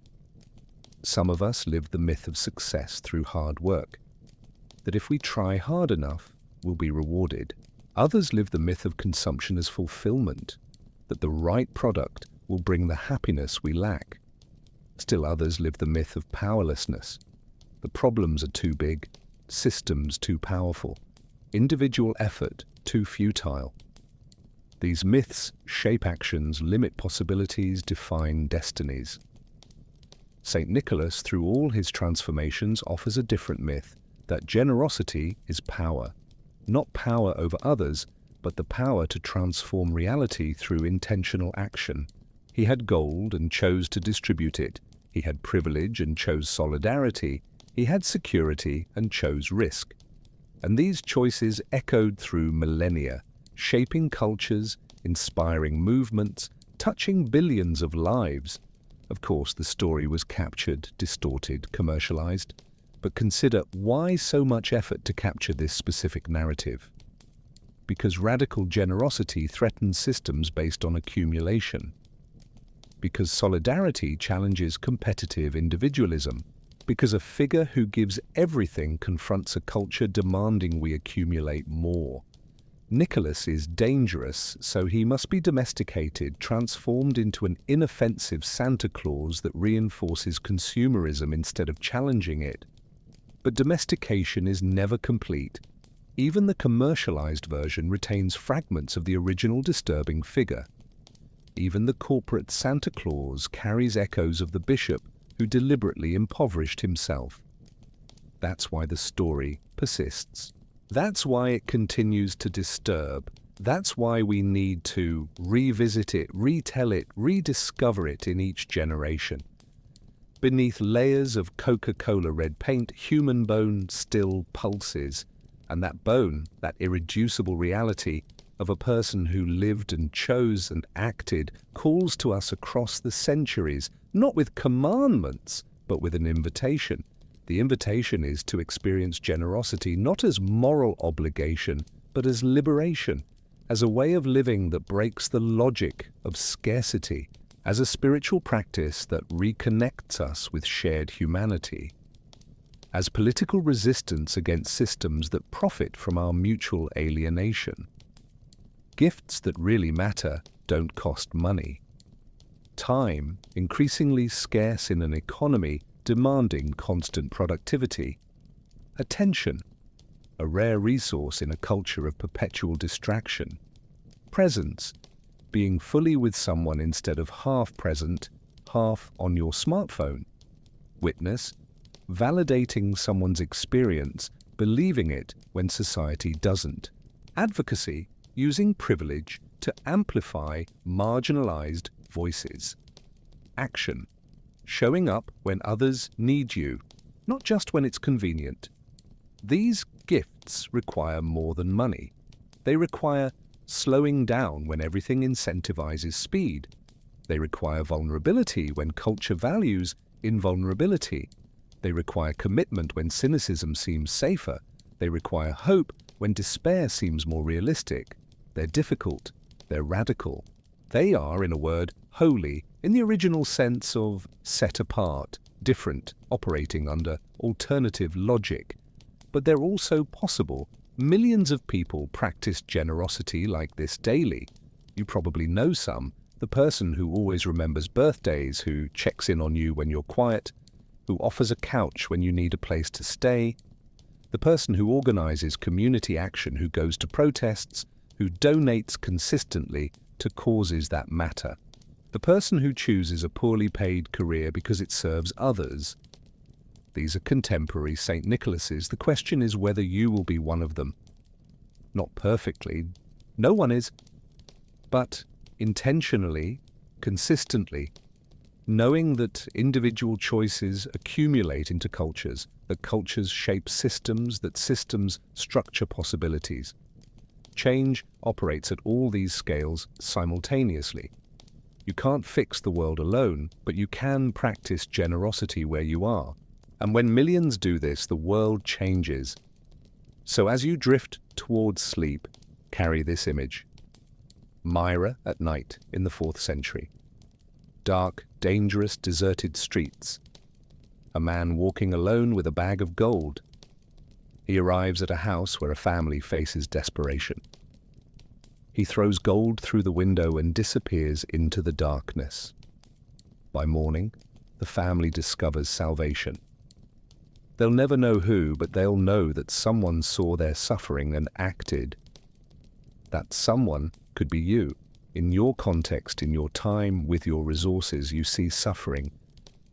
Some of us live the myth of success through hard work, that if we try hard enough, we'll be rewarded. Others live the myth of consumption as fulfillment, that the right product will bring the happiness we lack. Still others live the myth of powerlessness. The problems are too big, systems too powerful, individual effort too futile. These myths shape actions, limit possibilities, define destinies. Saint Nicholas, through all his transformations, offers a different myth, that generosity is power. Not power over others, but the power to transform reality through intentional action. He had gold and chose to distribute it. He had privilege and chose solidarity. He had security and chose risk. And these choices echoed through millennia, shaping cultures, inspiring movements, touching billions of lives. Of course, the story was captured, distorted, commercialized. But consider, why so much effort to capture this specific narrative? Because radical generosity threatens systems based on accumulation. Because solidarity challenges competitive individualism. Because a figure who gives everything confronts a culture demanding we accumulate more. Nicholas is dangerous, so he must be domesticated, transformed into an inoffensive Santa Claus that reinforces consumerism instead of challenging it. But domestication is never complete. Even the commercialized version retains fragments of the original disturbing figure. Even the corporate Santa Claus carries echoes of the bishop who deliberately impoverished himself. That's why the story persists. That's why it continues to disturb. That's why we need to revisit it, retell it, rediscover it in each generation. Beneath layers of Coca-Cola red paint, human bone still pulses, and that bone, that irreducible reality of a person who lived and chose and acted, calls to us across the centuries, not with commandments, but with an invitation. The invitation is to experience generosity not as moral obligation, but as liberation, as a way of living that breaks the logic of scarcity, as a spiritual practice that reconnects us with shared humanity, as political resistance against systems that profit from our mutual alienation. Gifts that really matter don't cost money. Time, increasingly scarce in an economy demanding constant productivity. Attention, a rare resource in a culture of perpetual distraction. Presence, being fully with someone instead of half present, half on your smartphone. Witness, validating someone's experience, believing it when society doesn't. Advocacy, using privilege to amplify marginalized voices. Action, showing up when others need you, not just when it's convenient. These gifts require more than money. They require slowing down when everything incentivizes speed. They require vulnerability when culture values invulnerability. They require commitment when cynicism seems safer. They require hope when despair seems more realistic. They're difficult. They're radical. They are, in a word, holy, in the original sense of set apart, different, operating under alternative logic. But they're also possible. Millions of people practice generosity like this daily. You probably know some. The person who always remembers birthdays, who checks in on you when you're quiet, who offers a couch when you need a place to stay. The person who organizes community action, who goes to protests, who donates consistently to causes that matter. The person who chooses a poorly paid career because it serves others. These are contemporary Saint Nicholases. The question is whether you will be one of them. Not perfectly, no one is, but intentionally, consistently, knowing that individual choices accumulate into cultures, that cultures shape systems, that systems structure possibilities. Change operates at all these scales simultaneously. You can't fix the world alone, but you can practice generosity where you are. And when millions do this, the world changes. So as you drift towards sleep, carry this image. Myra at night in the 4th century. Dark, dangerous, deserted streets. A man walking alone with a bag of gold. He arrives at a house where a family faces desperation. He throws gold through the window and disappears into the darkness. By morning, the family discovers salvation. They'll never know who, but they'll know that someone saw their suffering and acted. That someone could be you. In your context, in your time, with your resources, you see suffering.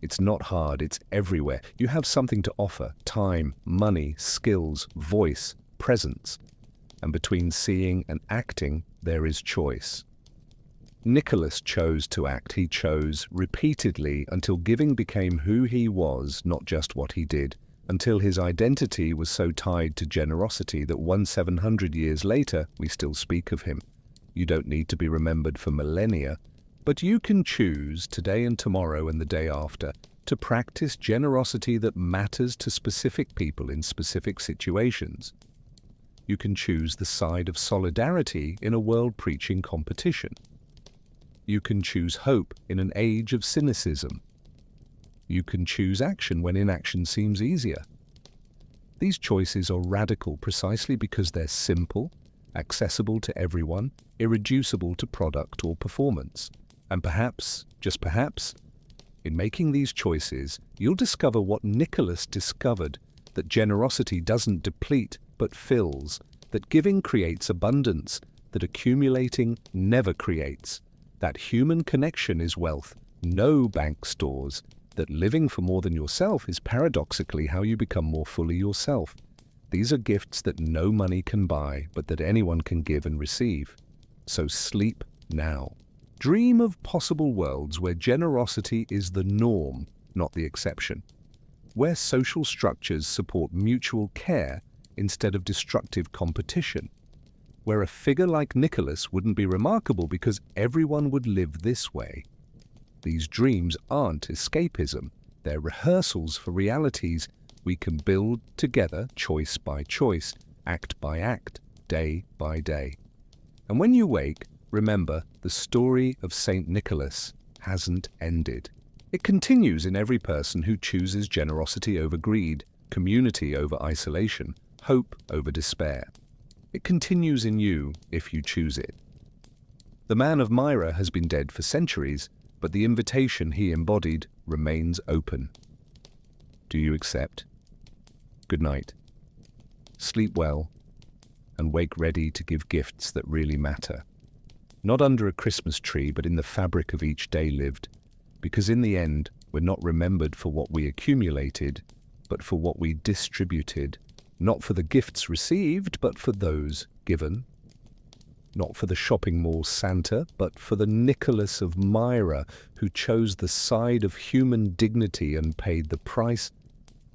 It's not hard, it's everywhere. You have something to offer: time, money, skills, voice, presence. And between seeing and acting, there is choice. Nicholas chose to act. He chose repeatedly until giving became who he was, not just what he did, until his identity was so tied to generosity that 700 years later, we still speak of him. You don't need to be remembered for millennia, but you can choose today and tomorrow and the day after to practice generosity that matters to specific people in specific situations. You can choose the side of solidarity in a world preaching competition. You can choose hope in an age of cynicism. You can choose action when inaction seems easier. These choices are radical precisely because they're simple, accessible to everyone, irreducible to product or performance. And perhaps, just perhaps, in making these choices, you'll discover what Nicholas discovered, that generosity doesn't deplete but fills, that giving creates abundance, that accumulating never creates, that human connection is wealth, no bank stores, that living for more than yourself is paradoxically how you become more fully yourself. These are gifts that no money can buy, but that anyone can give and receive. So sleep now. Dream of possible worlds where generosity is the norm, not the exception. Where social structures support mutual care instead of destructive competition. Where a figure like Nicholas wouldn't be remarkable because everyone would live this way. These dreams aren't escapism. They're rehearsals for realities we can build together, choice by choice, act by act, day by day. And when you wake, remember, the story of Saint Nicholas hasn't ended. It continues in every person who chooses generosity over greed, community over isolation, hope over despair. It continues in you if you choose it. The man of Myra has been dead for centuries, but the invitation he embodied remains open. Do you accept? Good night. Sleep well, and wake ready to give gifts that really matter. Not under a Christmas tree, but in the fabric of each day lived. Because in the end, we're not remembered for what we accumulated, but for what we distributed. Not for the gifts received, but for those given. Not for the shopping mall Santa, but for the Nicholas of Myra, who chose the side of human dignity and paid the price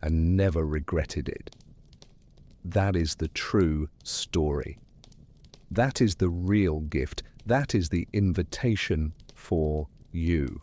and never regretted it. That is the true story. That is the real gift. That is the invitation for you.